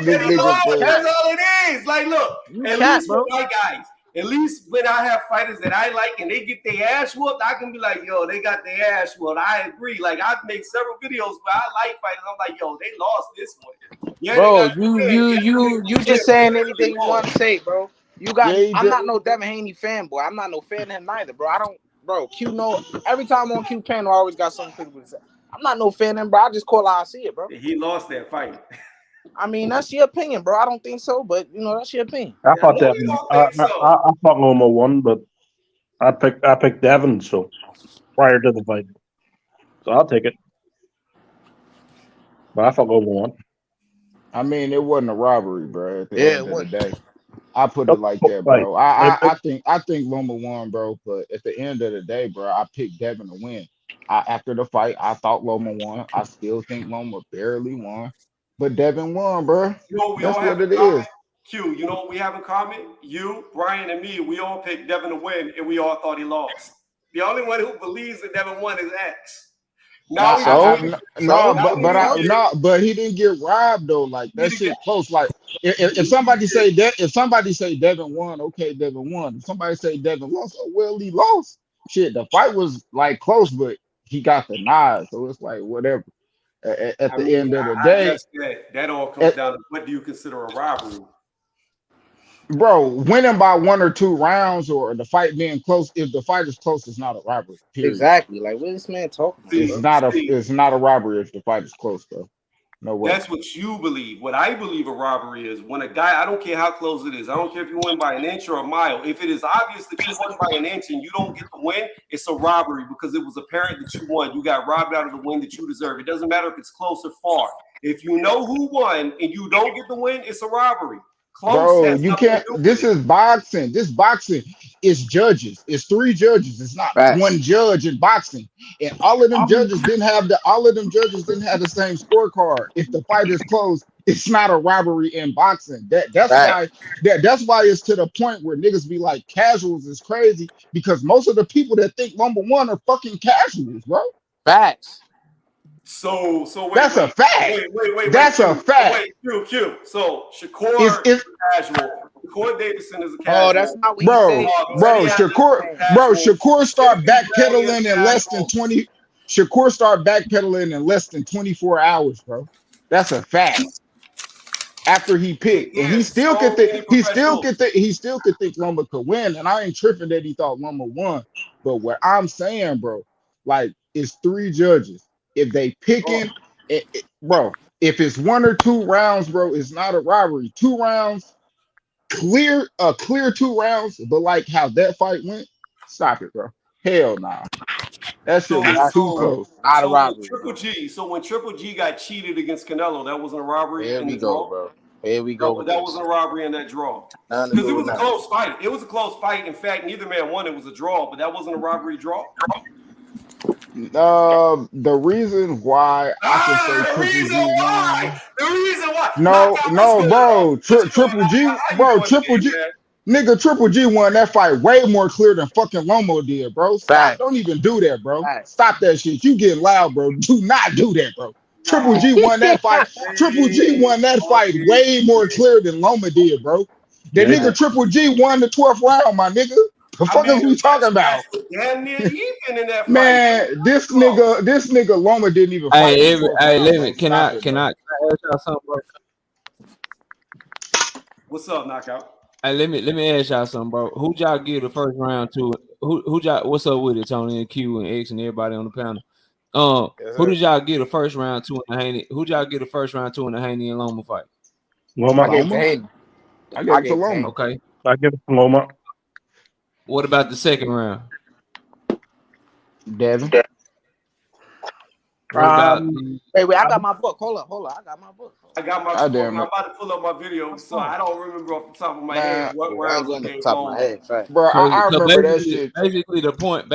That's all it is. Like, look, at least
bro.
my guys. At least when I have fighters that I like and they get their ass whooped, I can be like, yo, they got their ass whooped. I agree. Like, I've made several videos where I like fighters. I'm like, yo, they lost this one. Yeah,
bro, you just saying anything you want to say, bro. You got. I'm not no Devin Haney fanboy. I'm not no fan of him neither, bro. I don't, bro. Q know every time on Q panel, I always got something critical to say. I'm not no fan of him, bro. I just call how I see it, bro.
He lost that fight.
I mean, that's your opinion, bro. I don't think so, but you know, that's your opinion.
I thought Devin. I thought Loma won, but I picked Devin. So prior to the fight, so I'll take it. But I thought Loma won.
I mean, it wasn't a robbery, bro. At the end of the day, I put it like that,
Right.
bro. I think Loma won, bro. But at the end of the day, bro, I picked Devin to win. After the fight, I thought Loma won. I still think Loma barely won. But Devin won, bro.
You know,
that's what it is.
Q, you know what we have in common? You, Brian, and me, we all picked Devin to win, and we all thought he lost. The only one who believes that Devin won is X.
But he didn't get robbed though. Like that shit close. Like if somebody say Devin won, okay, Devin won. If somebody say Devin lost, oh well, he lost. Shit, the fight was like close, but he got the nod, so it's like whatever. At the end of the day,
that all comes down to what do you consider a robbery?
Bro, winning by 1 or 2 rounds or the fight being close, if the fight is close, it's not a robbery. Period.
Exactly. Like, what is this man talking about?
It's not a robbery if the fight is close, bro. No way.
That's what you believe. What I believe a robbery is when a guy, I don't care how close it is. I don't care if you win by an inch or a mile. If it is obvious that you won by an inch and you don't get the win, it's a robbery because it was apparent that you won. You got robbed out of the win that you deserve. It doesn't matter if it's close or far. If you know who won and you don't get the win, it's a robbery.
Bro, you can't. This is boxing. This boxing is judges. It's 3 judges. It's not one judge in boxing. And all of them judges didn't have the same scorecard. If the fight is close, it's not a robbery in boxing. That's why it's to the point where niggas be like casuals is crazy because most of the people that think number 1 are fucking casuals, bro.
Facts.
So wait,
that's a fact. Wait, that's a fact.
Q. So Shakur is casual. Shakur Davidson is a
Oh, that's
casual.
not what he
Bro,
said.
Shakur start
David Bell is
backpedaling in less than
casual.
20. Shakur start backpedaling in less than 24 hours, bro. That's a fact. After he picked, and he
Again,
still
so
could think
many professionals.
he still could think Loma could win. And I ain't tripping that he thought Loma won. But what I'm saying, bro, like it's 3 judges. If they picking bro, if it's 1 or 2 rounds, bro, it's not a robbery. 2 rounds, clear 2 rounds, but like how that fight went, stop it, bro. Hell nah. That shit was too close.
Not a
So when
robbery.
Triple G got cheated against Canelo, that wasn't a robbery
Here
in
we
the
go,
draw.
bro. Here we go.
No, but that wasn't a robbery in that draw. Because it was a close fight. It was a close fight. In fact, neither man won. It was a draw, but that wasn't a robbery draw.
The reason why I can say
The reason why.
No, bro. Triple G, bro. Triple G, nigga. Triple G won that fight way more clear than fucking Lomo did, bro. Stop. Don't even do that, bro. Stop that shit. You getting loud, bro. Do not do that, bro. Triple G won that fight. Triple G won that fight way more clear than Loma did, bro. That nigga Triple G won the 12th round, my nigga. The fuck is we talking about?
Damn near even in that fight.
Man, this nigga Loma didn't even fight.
Hey, let me. Can I ask y'all something, bro?
What's up, Knockout?
Hey, let me ask y'all something, bro. Who y'all give the first round to? Who y'all? What's up with it, Tony and Q and X and everybody on the panel? Who did y'all get the first round to in the Haney? Who y'all get the first round to in the Haney and Loma fight?
Loma.
I gave it to Loma.
Okay.
I give it to Loma.
What about the second round?
Devin.
What about?
Wait, I got my book. Hold up. I got my book.
I got my. I'm about to pull up my video, so I don't remember off the top of my head what rounds I gave Loma.
Bro, I remember that shit.
Basically, the point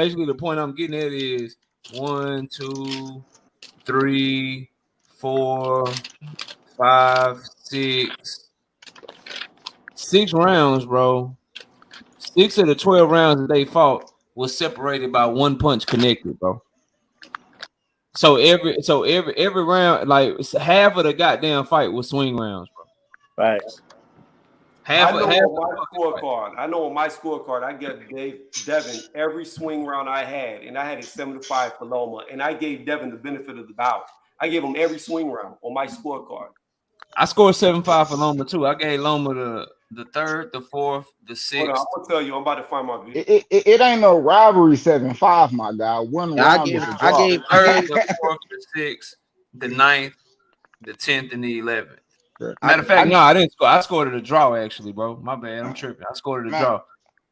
I'm getting at is 1, 2, 3, 4, 5, 6 rounds, bro. 6 of the 12 rounds that they fought was separated by 1 punch connected, bro. So every round, like half of the goddamn fight was swing rounds, bro.
Right.
I know on my scorecard, I gave Devin every swing round I had, and I had it 7-5 for Loma, and I gave Devin the benefit of the doubt. I gave him every swing round on my scorecard.
I scored 7-5 for Loma too. I gave Loma the third, the fourth, the sixth.
Hold on, I'm gonna tell you, I'm about to find my video.
It ain't no robbery 7-5, my guy. One round is a draw.
I gave the fourth, the sixth, the 9th, the 10th, and the 11th. Matter of fact, no, I didn't score. I scored at a draw, actually, bro. My bad. I'm tripping. I scored at a draw.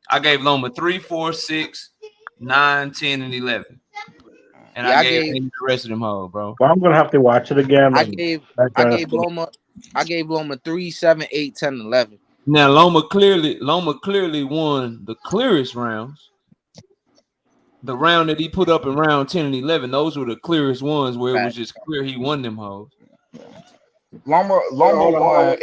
I gave Loma 3, 4, 6, 9, 10, and 11. And I gave him the rest of them hoes, bro.
Well, I'm gonna have to watch it again.
I gave Loma 3, 7, 8, 10, 11.
Now Loma clearly won the clearest rounds. The round that he put up in round 10 and 11, those were the clearest ones where it was just clear he won them hoes.
Loma won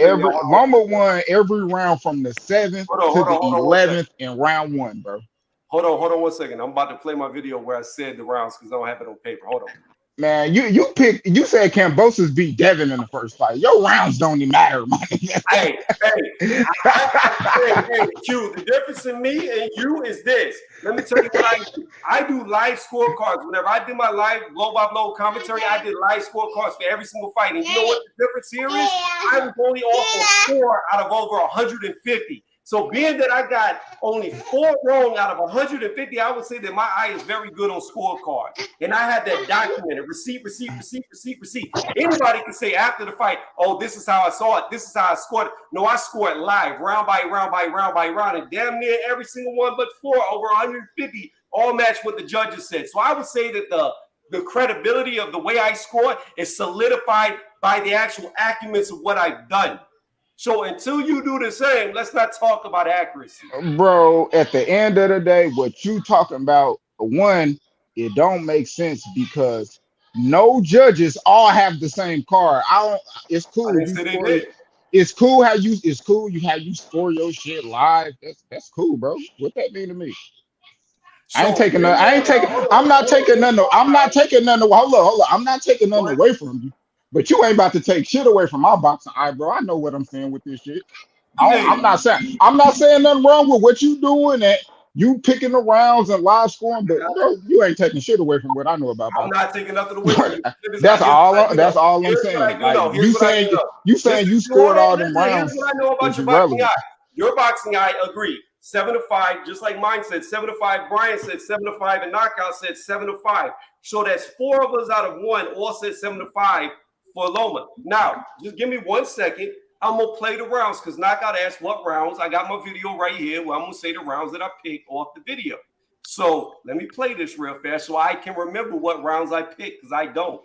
every round from the 7th to the 11th in round 1, bro.
Hold on 1 second. I'm about to play my video where I said the rounds because I don't have it on paper. Hold on.
Man, you said Kambosos beat Devin in the first fight. Your rounds don't even matter, man.
Hey, Q, the difference in me and you is this. Let me tell you what I do. I do live scorecards. Whenever I did my live blow-by-blow commentary, I did live scorecards for every single fight. And you know what the difference here is? I was only off of 4 out of over 150. So being that I got only 4 wrong out of 150, I would say that my eye is very good on scorecard. And I had that documented, receipt. Anybody can say after the fight, oh, this is how I saw it. This is how I scored it. No, I scored live, round by round. And damn near every single one but 4 over 150 all matched what the judges said. So I would say that the credibility of the way I scored is solidified by the actual acumen of what I've done. So until you do the same, let's not talk about accuracy.
Bro, at the end of the day, what you talking about, one, it don't make sense because no judges all have the same card. It's cool. It's cool how you score your shit live. That's cool, bro. What that mean to me? I'm not taking nothing away from you. But you ain't about to take shit away from my boxing eye, bro. I know what I'm saying with this shit. I'm not saying nothing wrong with what you doing. That you picking the rounds and live scoring, but bro, you ain't taking shit away from what I know about
I'm
boxing.
not taking nothing away from you.
That's all. That's all I'm
Here's what I
saying.
do
Like
know. Here's what I do know.
you saying you
Hold
scored
on,
all them
listen. Here's
rounds
what I know about
is
your boxing
irrelevant.
eye. Your boxing eye agreed. 7-5, just like mine said 7-5. Brian said 7-5, and Knockout said 7-5. So that's 4 of us out of 1 all said 7-5 for Loma. Now, just give me 1 second. I'm gonna play the rounds because Knockout asked what rounds. I got my video right here where I'm gonna say the rounds that I picked off the video. So let me play this real fast so I can remember what rounds I picked because I don't.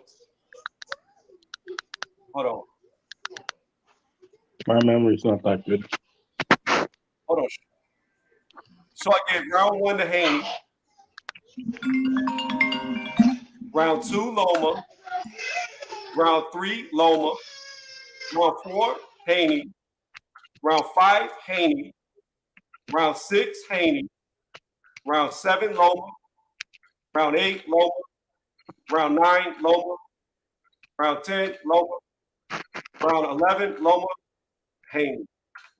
Hold on.
My memory's not that good.
Hold on. So I gave round 1 to Haney. Round 2, Loma. Round 3, Loma. Round 4, Haney. Round 5, Haney. Round 6, Haney. Round 7, Loma. Round 8, Loma. Round 9, Loma. Round 10, Loma. Round 11, Loma. Haney.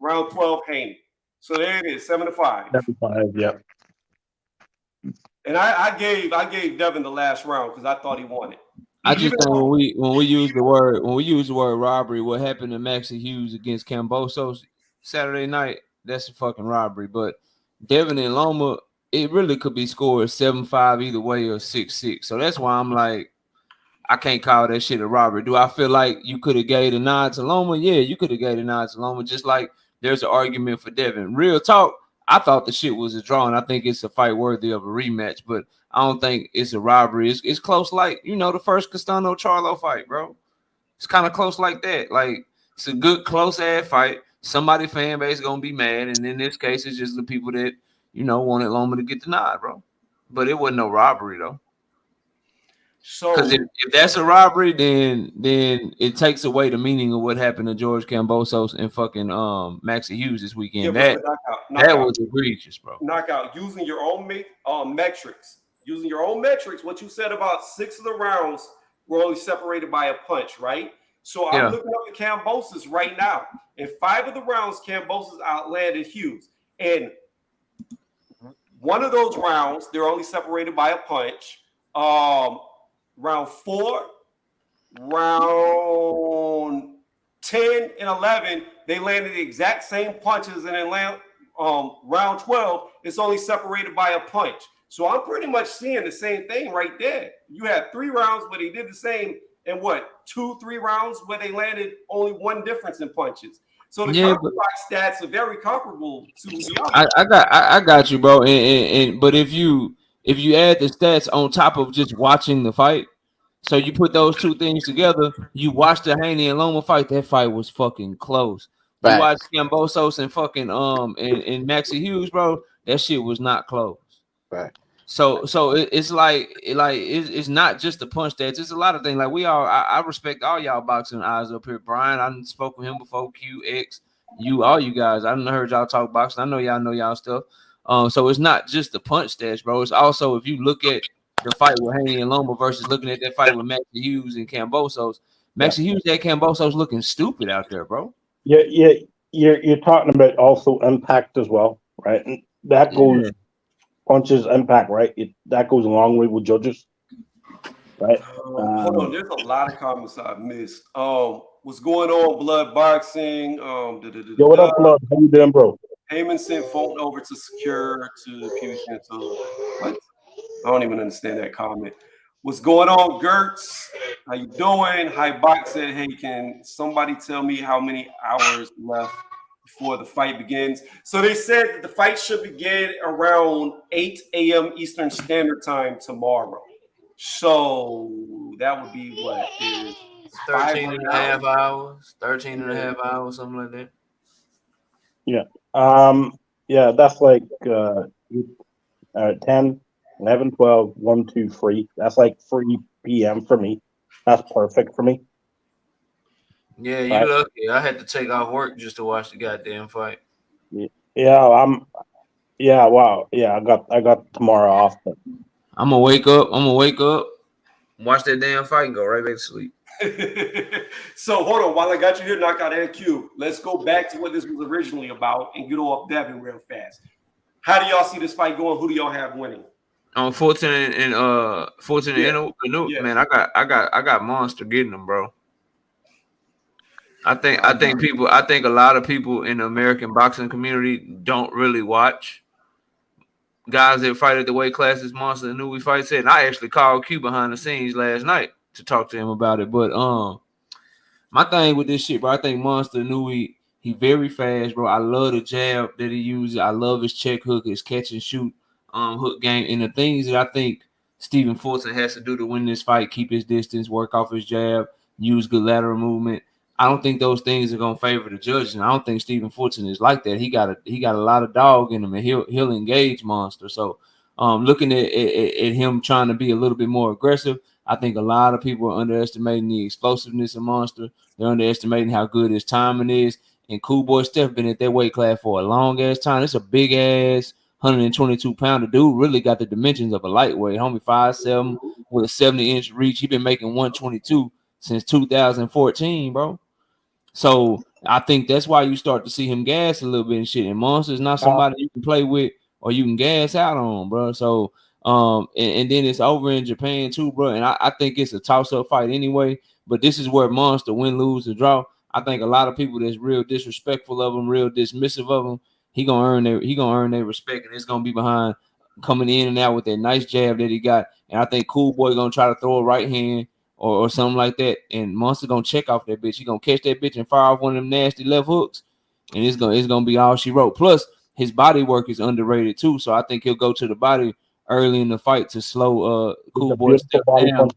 Round 12, Haney. So there it is, 7-5.
7-5, yeah.
And I gave Devin the last round because I thought he won it.
I just think when we use the word robbery, what happened to Maxie Hughes against Cambosos Saturday night, that's a fucking robbery. But Devin and Loma, it really could be scored 7-5 either way or 6-6. So that's why I'm like, I can't call that shit a robbery. Do I feel like you could have gave a nod to Loma? Yeah, you could have gave a nod to Loma, just like there's an argument for Devin. Real talk, I thought the shit was a draw, and I think it's a fight worthy of a rematch, but I don't think it's a robbery. It's close like, the first Castano-Charlo fight, bro. It's kind of close like that. Like, it's a good, close-ass fight. Somebody fan base going to be mad, and in this case, it's just the people that, wanted Loma to get the nod, bro. But it wasn't no robbery, though.
So,
because if that's a robbery, then it takes away the meaning of what happened to George Kambosos and fucking Maxie Hughes this weekend.
Yeah,
that was egregious, bro.
Knockout using your own metrics. Using your own metrics, what you said about 6 of the rounds were only separated by a punch, right? So I'm looking up the Kambosos right now. In 5 of the rounds, Kambosos outlanded Hughes. And one of those rounds, they're only separated by a punch. Round 4, round 10, and 11, they landed the exact same punches, and then round 12, it's only separated by a punch. So I'm pretty much seeing the same thing right there. You had 3 rounds where they did the same, and 2-3 rounds where they landed only 1 difference in punches. So the stats are very comparable to the other.
I got you, bro. But if you add the stats on top of just watching the fight, so you put those 2 things together, you watch the Haney and Loma fight, that fight was fucking close. You watch Kambosos and fucking and Maxie Hughes, bro, that shit was not close.
Right.
So it's like it's not just the punch stats. It's a lot of things. Like I respect all y'all boxing eyes up here. Brian, I spoke with him before. QX, all you guys. I done heard y'all talk boxing. I know y'all stuff. So it's not just the punch stats, bro. It's also, if you look at the fight with Haney and Loma versus looking at that fight with Maxie Hughes and Kambosos. Maxie Hughes had Kambosos looking stupid out there, bro.
Yeah. You're talking about also impact as well, right? And that goes punches impact, right? That goes a long way with judges, right?
Hold on, there's a lot of comments I've missed. What's going on, Blood Boxing?
Yo, what up, Blood? How you doing, bro?
Heyman sent Fulton over to secure to Fusion. What? I don't even understand that comment. What's going on, Gertz? How you doing? Hi, Box said, hey, can somebody tell me how many hours left before the fight begins? So they said that the fight should begin around 8 a.m. Eastern Standard Time tomorrow. So that would be what?
13 and a half hours, 13 and a half hours, something like that.
Yeah. Yeah, that's like 10, 11, 12, 1, 2, 3. That's like 3 p.m. for me. That's perfect for me.
Yeah, you lucky. I had to take off work just to watch the goddamn fight.
Yeah, wow. Yeah, I got tomorrow off. But
I'm gonna wake up, watch that damn fight, and go right back to sleep.
So hold on, while I got you here, Knockout and Q, let's go back to what this was originally about and get off Devin real fast. How do y'all see this fight going? Who do y'all have winning?
On Fulton and Fulton and Inoue, man, I got Monster getting them, bro. I think a lot of people in the American boxing community don't really watch guys that fight at the weight classes Monster and Inoue fights at. And I actually called Q behind the scenes last night to talk to him about it. But my thing with this shit, bro, I think Monster Inoue, he very fast, bro. I love the jab that he uses. I love his check hook, his catch and shoot hook game, and the things that I think Stephen Fulton has to do to win this fight: keep his distance, work off his jab, use good lateral movement. I don't think those things are gonna favor the judges, and I don't think Stephen Fulton is like that. He got a lot of dog in him, and he'll engage Monster. So, looking at him trying to be a little bit more aggressive, I think a lot of people are underestimating the explosiveness of Monster. They're underestimating how good his timing is. And Cool Boy Steph been at that weight class for a long ass time. It's a big ass 122-pounder dude. Really got the dimensions of a lightweight. Homie 5'7" with a 70-inch reach. He been making 122 since 2014, bro. So I think that's why you start to see him gas a little bit and shit. And Monster's not somebody you can play with or you can gas out on, bro. So and then it's over in Japan too, bro. And I think it's a toss-up fight anyway. But this is where Monster win, lose, or draw. I think a lot of people that's real disrespectful of him, real dismissive of him, he gonna earn their respect, and it's gonna be behind coming in and out with that nice jab that he got. And I think Cool Boy gonna try to throw a right hand or something like that, and Monster gonna check off that bitch. He gonna catch that bitch and fire off one of them nasty left hooks, and it's gonna be all she wrote. Plus, his body work is underrated too, so I think he'll go to the body early in the fight to slow Cool Boy Step down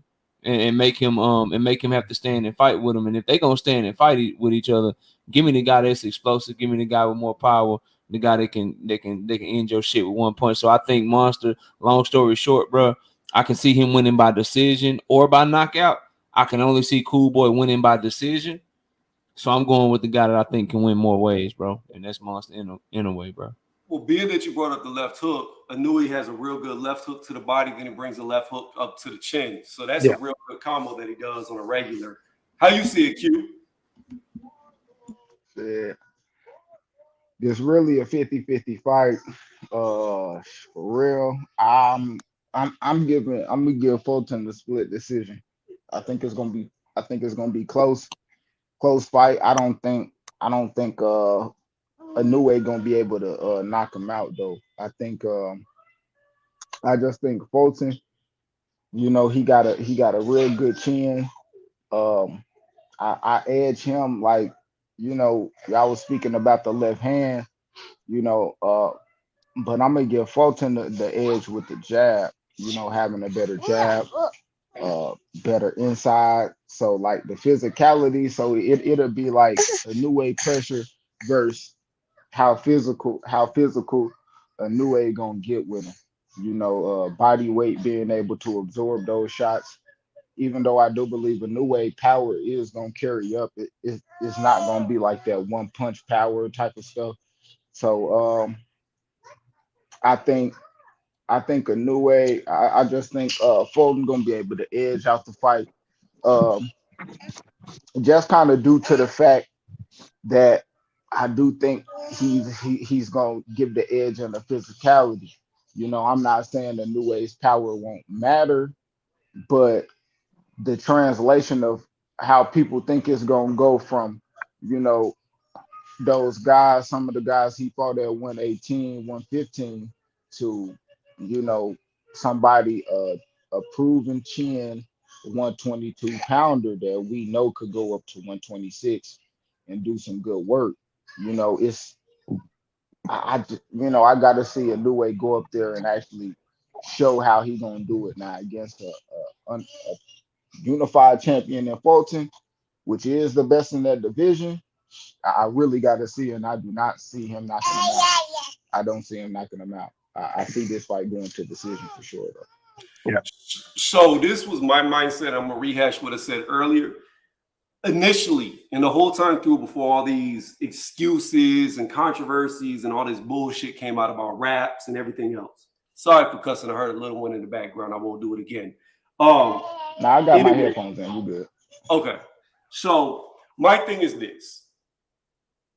and make him have to stand and fight with him. And if they gonna stand and fight with each other, give me the guy that's explosive, give me the guy with more power, the guy that can end your shit with one punch. So I think Monster, long story short, bro, I can see him winning by decision or by knockout. I can only see Cool Boy winning by decision. So I'm going with the guy that I think can win more ways, bro. And that's Monster in a way, bro.
Well, being that you brought up the left hook, Inoue has a real good left hook to the body, then he brings the left hook up to the chin. So that's a real good combo that he does on a regular. How you see it, Q?
Yeah. It's really a 50-50 fight. For real. I'm gonna give Fulton the split decision. I think it's gonna be close fight. I don't think Inoue gonna be able to knock him out though. I just think Fulton, he got a real good chin. I edge him, like, y'all was speaking about the left hand, but I'm gonna give Fulton the edge with the jab, having a better jab, better inside. So like the physicality, so it'll be like a new way pressure versus how physical Inoue gonna get with him. Body weight, being able to absorb those shots. Even though I do believe Inoue power is gonna carry up, it's not gonna be like that one punch power type of stuff. So I think Inoue, I just think Fulton gonna be able to edge out the fight. Just kind of due to the fact that I do think he's gonna give the edge on the physicality. I'm not saying that Inoue's power won't matter, but the translation of how people think it's gonna go from, those guys, some of the guys he fought at 118, 115 to, somebody a proven chin 122 pounder that we know could go up to 126 and do some good work. It's I gotta see Inoue go up there and actually show how he gonna do it now against a unified champion in Fulton, which is the best in that division. I really got to see, and I do not see him knocking him out. I don't see him knocking him out. I see this fight going to decision for sure, though.
Yeah.
So this was my mindset. I'm gonna rehash what I said earlier. Initially, and the whole time through, before all these excuses and controversies and all this bullshit came out about raps and everything else. Sorry for cussing. I heard a little one in the background. I won't do it again.
Now I got my headphones in. You good?
Okay. So my thing is this.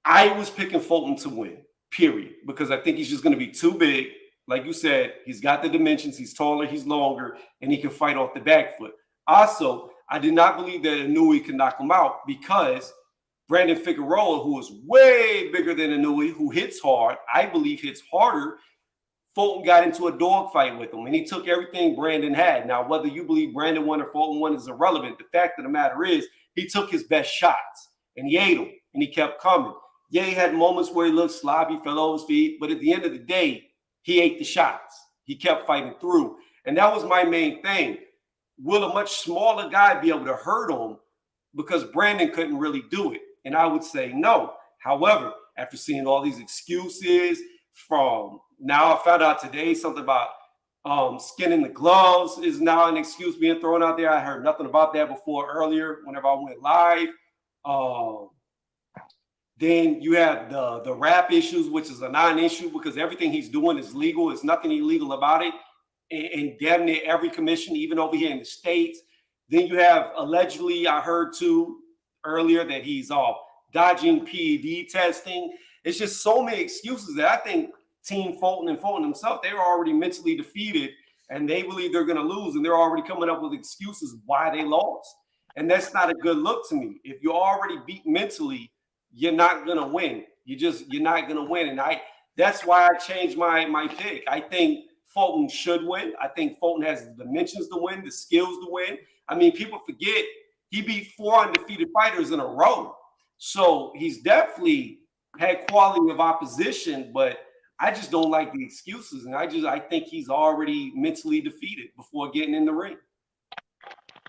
I was picking Fulton to win, period, because I think he's just going to be too big. Like you said, he's got the dimensions. He's taller, he's longer, and he can fight off the back foot. Also, I did not believe that Inoue could knock him out because Brandon Figueroa, who is way bigger than Inoue, who hits hard, I believe hits harder, Fulton got into a dogfight with him, and he took everything Brandon had. Now, whether you believe Brandon won or Fulton won is irrelevant. The fact of the matter is he took his best shots, and he ate them, and he kept coming. Yeah, he had moments where he looked sloppy, fell over his feet, but at the end of the day, he ate the shots. He kept fighting through. And that was my main thing. Will a much smaller guy be able to hurt him? Because Brandon couldn't really do it. And I would say no. However, after seeing all these excuses from now, I found out today something about skinning the gloves is now an excuse being thrown out there. I heard nothing about that before earlier whenever I went live. Then you have the rap issues, which is a non-issue because everything he's doing is legal. There's nothing illegal about it. And damn near every commission, even over here in the States. Then you have allegedly, I heard too earlier that he's dodging PED testing. It's just so many excuses that I think Team Fulton and Fulton himself, they were already mentally defeated and they believe they're going to lose. And they're already coming up with excuses why they lost. And that's not a good look to me. If you're already beat mentally, you're not gonna win. You're not gonna win. And that's why I changed my pick. I think Fulton should win. I think Fulton has the dimensions to win, the skills to win. I mean, people forget he beat 4 undefeated fighters in a row. So he's definitely had quality of opposition, but I just don't like the excuses. And I think he's already mentally defeated before getting in the ring.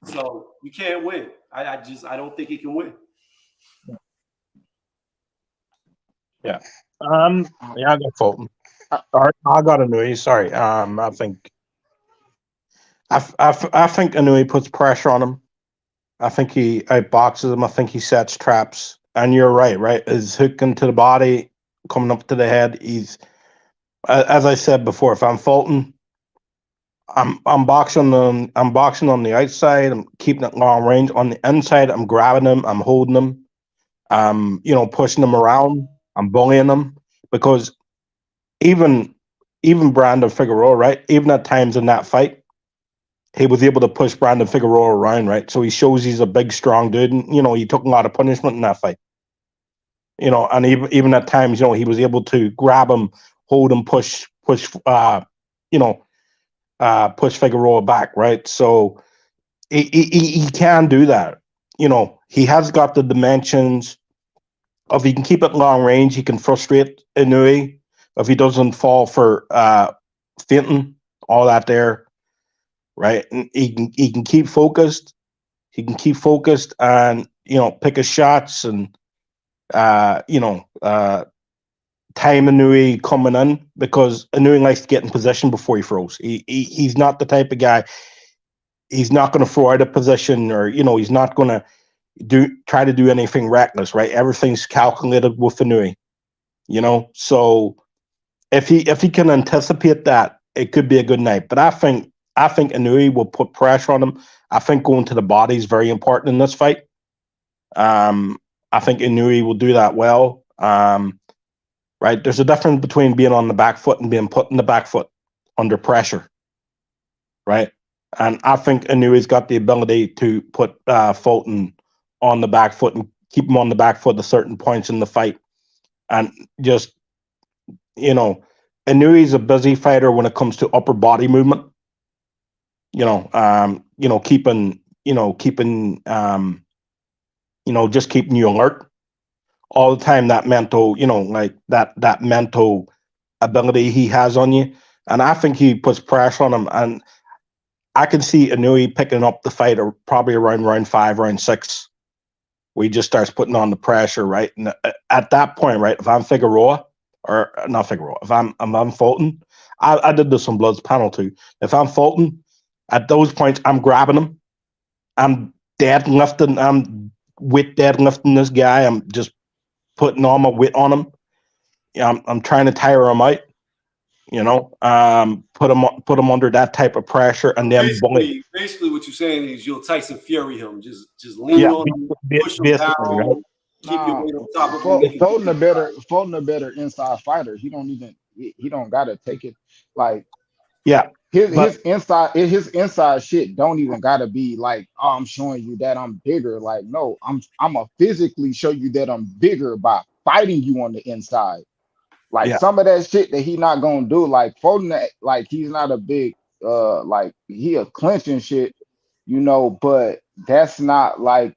So you can't win. I don't think he can win.
Yeah. Yeah, I got Fulton. Or I got Inoue. Sorry. I think Inoue puts pressure on him. I think he outboxes him. I think he sets traps. And you're right? His hook into the body, coming up to the head. He's, as I said before, if I'm Fulton, I'm boxing on the outside. I'm keeping it long range. On the inside, I'm grabbing him. I'm holding him. I'm pushing him around. I'm bullying him because even Brandon Figueroa, right? Even at times in that fight, he was able to push Brandon Figueroa around, right? So he shows he's a big, strong dude, and he took a lot of punishment in that fight. And even at times, he was able to grab him, hold him, push Figueroa back, right? So he can do that. He has got the dimensions. If he can keep it long range, he can frustrate Inoue. If he doesn't fall for fainting, all that there, right? And he can keep focused. He can keep focused and pick his shots and time Inoue coming in because Inoue likes to get in position before he throws. He's not the type of guy. He's not going to throw out of position or he's not going to try to do anything reckless, right? Everything's calculated with Inoue, So if he can anticipate that, it could be a good night. But I think Inoue will put pressure on him. I think going to the body is very important in this fight. I think Inoue will do that well. Right? There's a difference between being on the back foot and being put in the back foot under pressure, right? And I think Inoue's got the ability to put Fulton on the back foot and keep him on the back foot at certain points in the fight. And just, Inoue's a busy fighter when it comes to upper body movement. Just keeping you alert all the time. That mental, that mental ability he has on you. And I think he puts pressure on him. And I can see Inoue picking up the fight probably around round 5, round 6. Where he just starts putting on the pressure, right? And at that point, right, if I'm Figueroa, or not Figueroa, if I'm Fulton, I did this on Bloods panel too. If I'm Fulton, at those points, I'm grabbing him. I'm deadlifting. I'm weight deadlifting this guy. I'm just putting all my weight on him. I'm trying to tire him out. You know, put him under that type of pressure, and then
basically what you're saying is you'll Tyson Fury him, just lean on him, push him down,
right?
keep your weight on top of him.
Fulton a better inside fighter. He don't gotta take it like
yeah.
his inside shit don't even gotta be like, oh, I'm showing you that I'm bigger. Like, no, I'm a physically show you that I'm bigger by fighting you on the inside. Like some of that shit that he not gonna do, like Fulton, like he's not a big like he a clinching shit, you know, but that's not like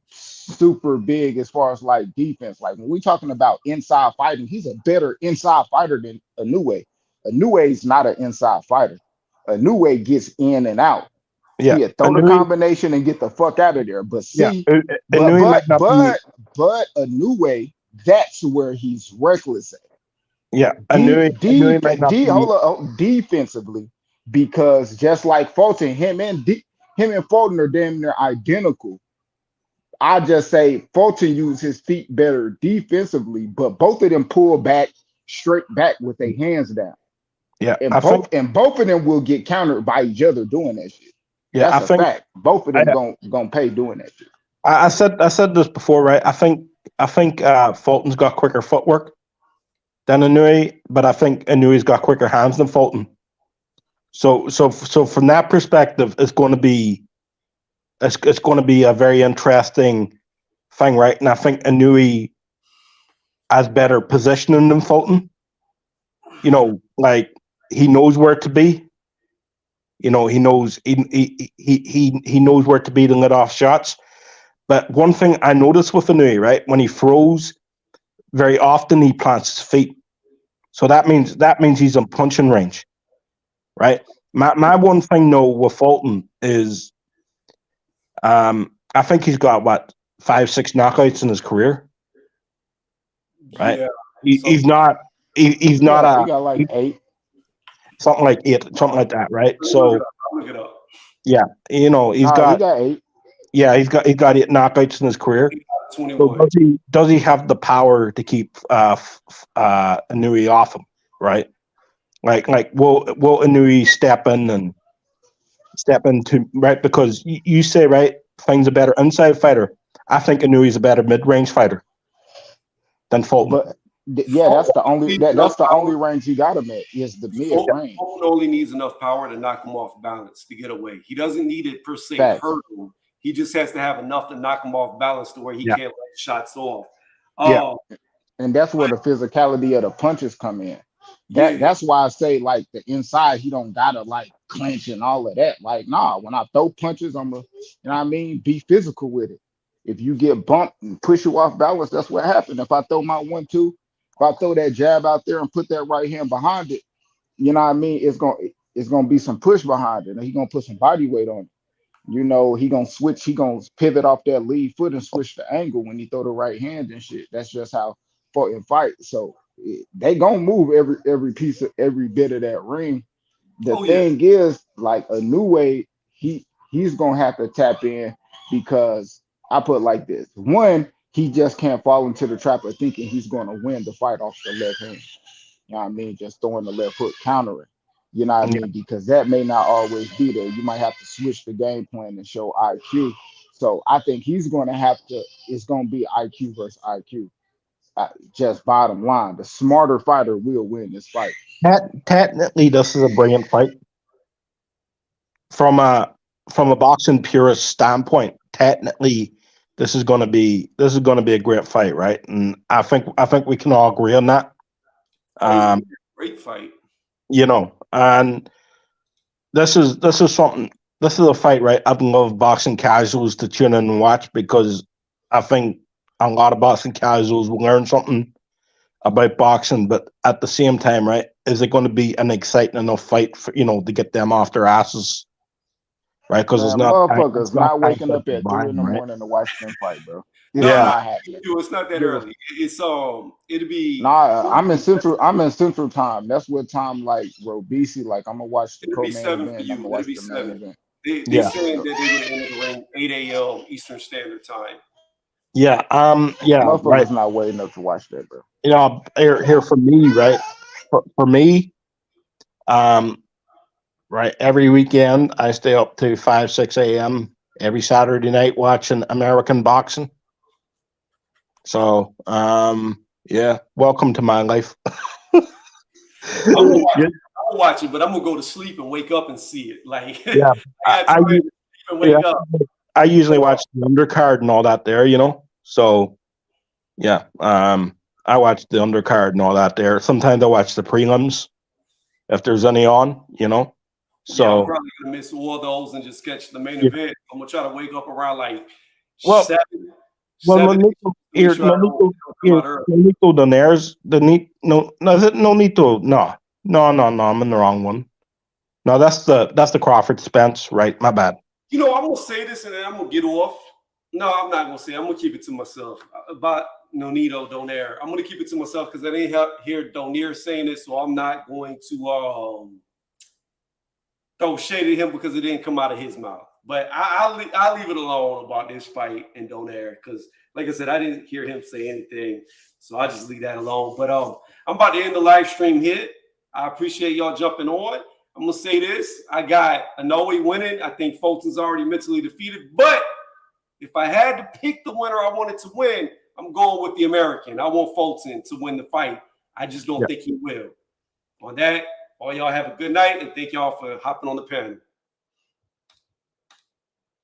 super big as far as like defense. Like when we talking about inside fighting, he's a better inside fighter than Inoue. Inoue is not an inside fighter. Inoue gets in and out.
Yeah,
He'll throw the combination and get the fuck out of there. But see, but Inoue, that's where he's reckless at.
Yeah,
Defensively, because just like Fulton, him and Fulton are damn near identical. I just say Fulton used his feet better defensively, but both of them pull back straight back with their hands down.
Yeah,
and both of them will get countered by each other doing that shit.
Yeah,
that's a fact. Both of them gonna pay doing that shit.
I said this before, right? I think Fulton's got quicker footwork than Inoue, but I think Inoue's got quicker hands than Fulton. So from that perspective, it's going to be a very interesting thing, right? And I think Inoue has better positioning than Fulton. You know, like he knows where to be. You know, he knows he knows where to be to let off shots. But one thing I noticed with Inoue, right, when he throws, very often he plants his feet. So that means he's in punching range, right? My one thing though with Fulton is, I think he's got 5-6 knockouts in his career, right?
Yeah,
he's not
he got like 8,
something like that, right? So
I'll look it up.
Yeah, you know he got
8.
Yeah, he's got 8 knockouts in his career.
21.
So does he have the power to keep Inoue off him, right? Like will Inoue step into right, because you say, right, Fang's a better inside fighter. I think Inoue's a better mid-range fighter than Fulton.
But that's the only range you got him at is the mid-range.
Fulton only needs enough power to knock him off balance to get away. He doesn't need it per se hurt him. He just has to have enough to knock him off balance to where he can't let shots off.
And that's where the physicality of the punches come in. That's why I say, like, the inside, he don't gotta like clench and all of that. Like, nah, when I throw punches, I'm be physical with it. If you get bumped and push you off balance, that's what happened. If I throw my 1-2, if I throw that jab out there and put that right hand behind it, you know what I mean? It's gonna be some push behind it, and he's gonna put some body weight on it. You know, he gonna pivot off that lead foot and switch the angle when he throw the right hand and shit. That's just how Fulton fight. So they gonna move every piece of every bit of that ring. The thing is, like Inoue, he's gonna have to tap in, because I put it like this: one, he just can't fall into the trap of thinking he's gonna win the fight off the left hand. You know what I mean? Just throwing the left hook, countering. You know what I mean? Because that may not always be there. You might have to switch the game plan and show IQ. So I think he's going to have to, it's going to be IQ versus IQ. Just bottom line, the smarter fighter will win this fight.
Technically, this is a brilliant fight. From a boxing purist standpoint, technically, this is going to be a great fight, right? And I think we can all agree on that.
Great fight.
You know, and this is something. This is a fight, right? I'd love boxing casuals to tune in and watch, because I think a lot of boxing casuals will learn something about boxing. But at the same time, right, is it going to be an exciting enough fight for, to get them off their asses, right? Because it's not
motherfuckers not waking up at 3 in the morning to watch them fight, bro.
It's not that early. It's it'll be.
I'm in Central Time. That's what time, like Robisi. Like, I'm gonna watch the co-main event. I'm gonna watch the main event.
They're saying that they're gonna enter the ring 8 a.m. Eastern Standard Time.
Yeah.
Motherfuckers
right.
not waiting up to watch that, bro.
Here for me, right? for me, right, every weekend I stay up to 5, 6 a.m. every Saturday night watching American boxing. So, yeah, welcome to my life.
I'm gonna watch it, but I'm gonna go to sleep and wake up and see it. Like,
Yeah,
I got time to sleep and wake up.
I usually watch the undercard and all that there, you know. So, yeah, I watch the undercard and all that there. Sometimes I watch the prelims if there's any on, you know. So
yeah, I'm probably gonna miss all those and just catch the main event. I'm gonna try to wake up around like
well,
7.
well,
7
Nonito Donaires, I'm in the wrong one. No, that's the Crawford-Spence, right? My bad.
You know, I'm gonna say this and then I'm gonna get off. No, I'm not gonna say. I'm gonna keep it to myself about Nonito Donaire. I'm gonna keep it to myself because I didn't hear Donaire saying it, so I'm not going to throw shade at him because it didn't come out of his mouth. But I'll leave it alone about this fight and Donaire because, like I said, I didn't hear him say anything, so I just leave that alone. But I'm about to end the live stream here. I appreciate y'all jumping on. I'm gonna say this: I got Inoue winning. I think Fulton's already mentally defeated, but if I had to pick the winner I wanted to win, I'm going with the American. I want Fulton to win the fight. I just don't think he will. On that, all y'all have a good night, and thank y'all for hopping on the panel.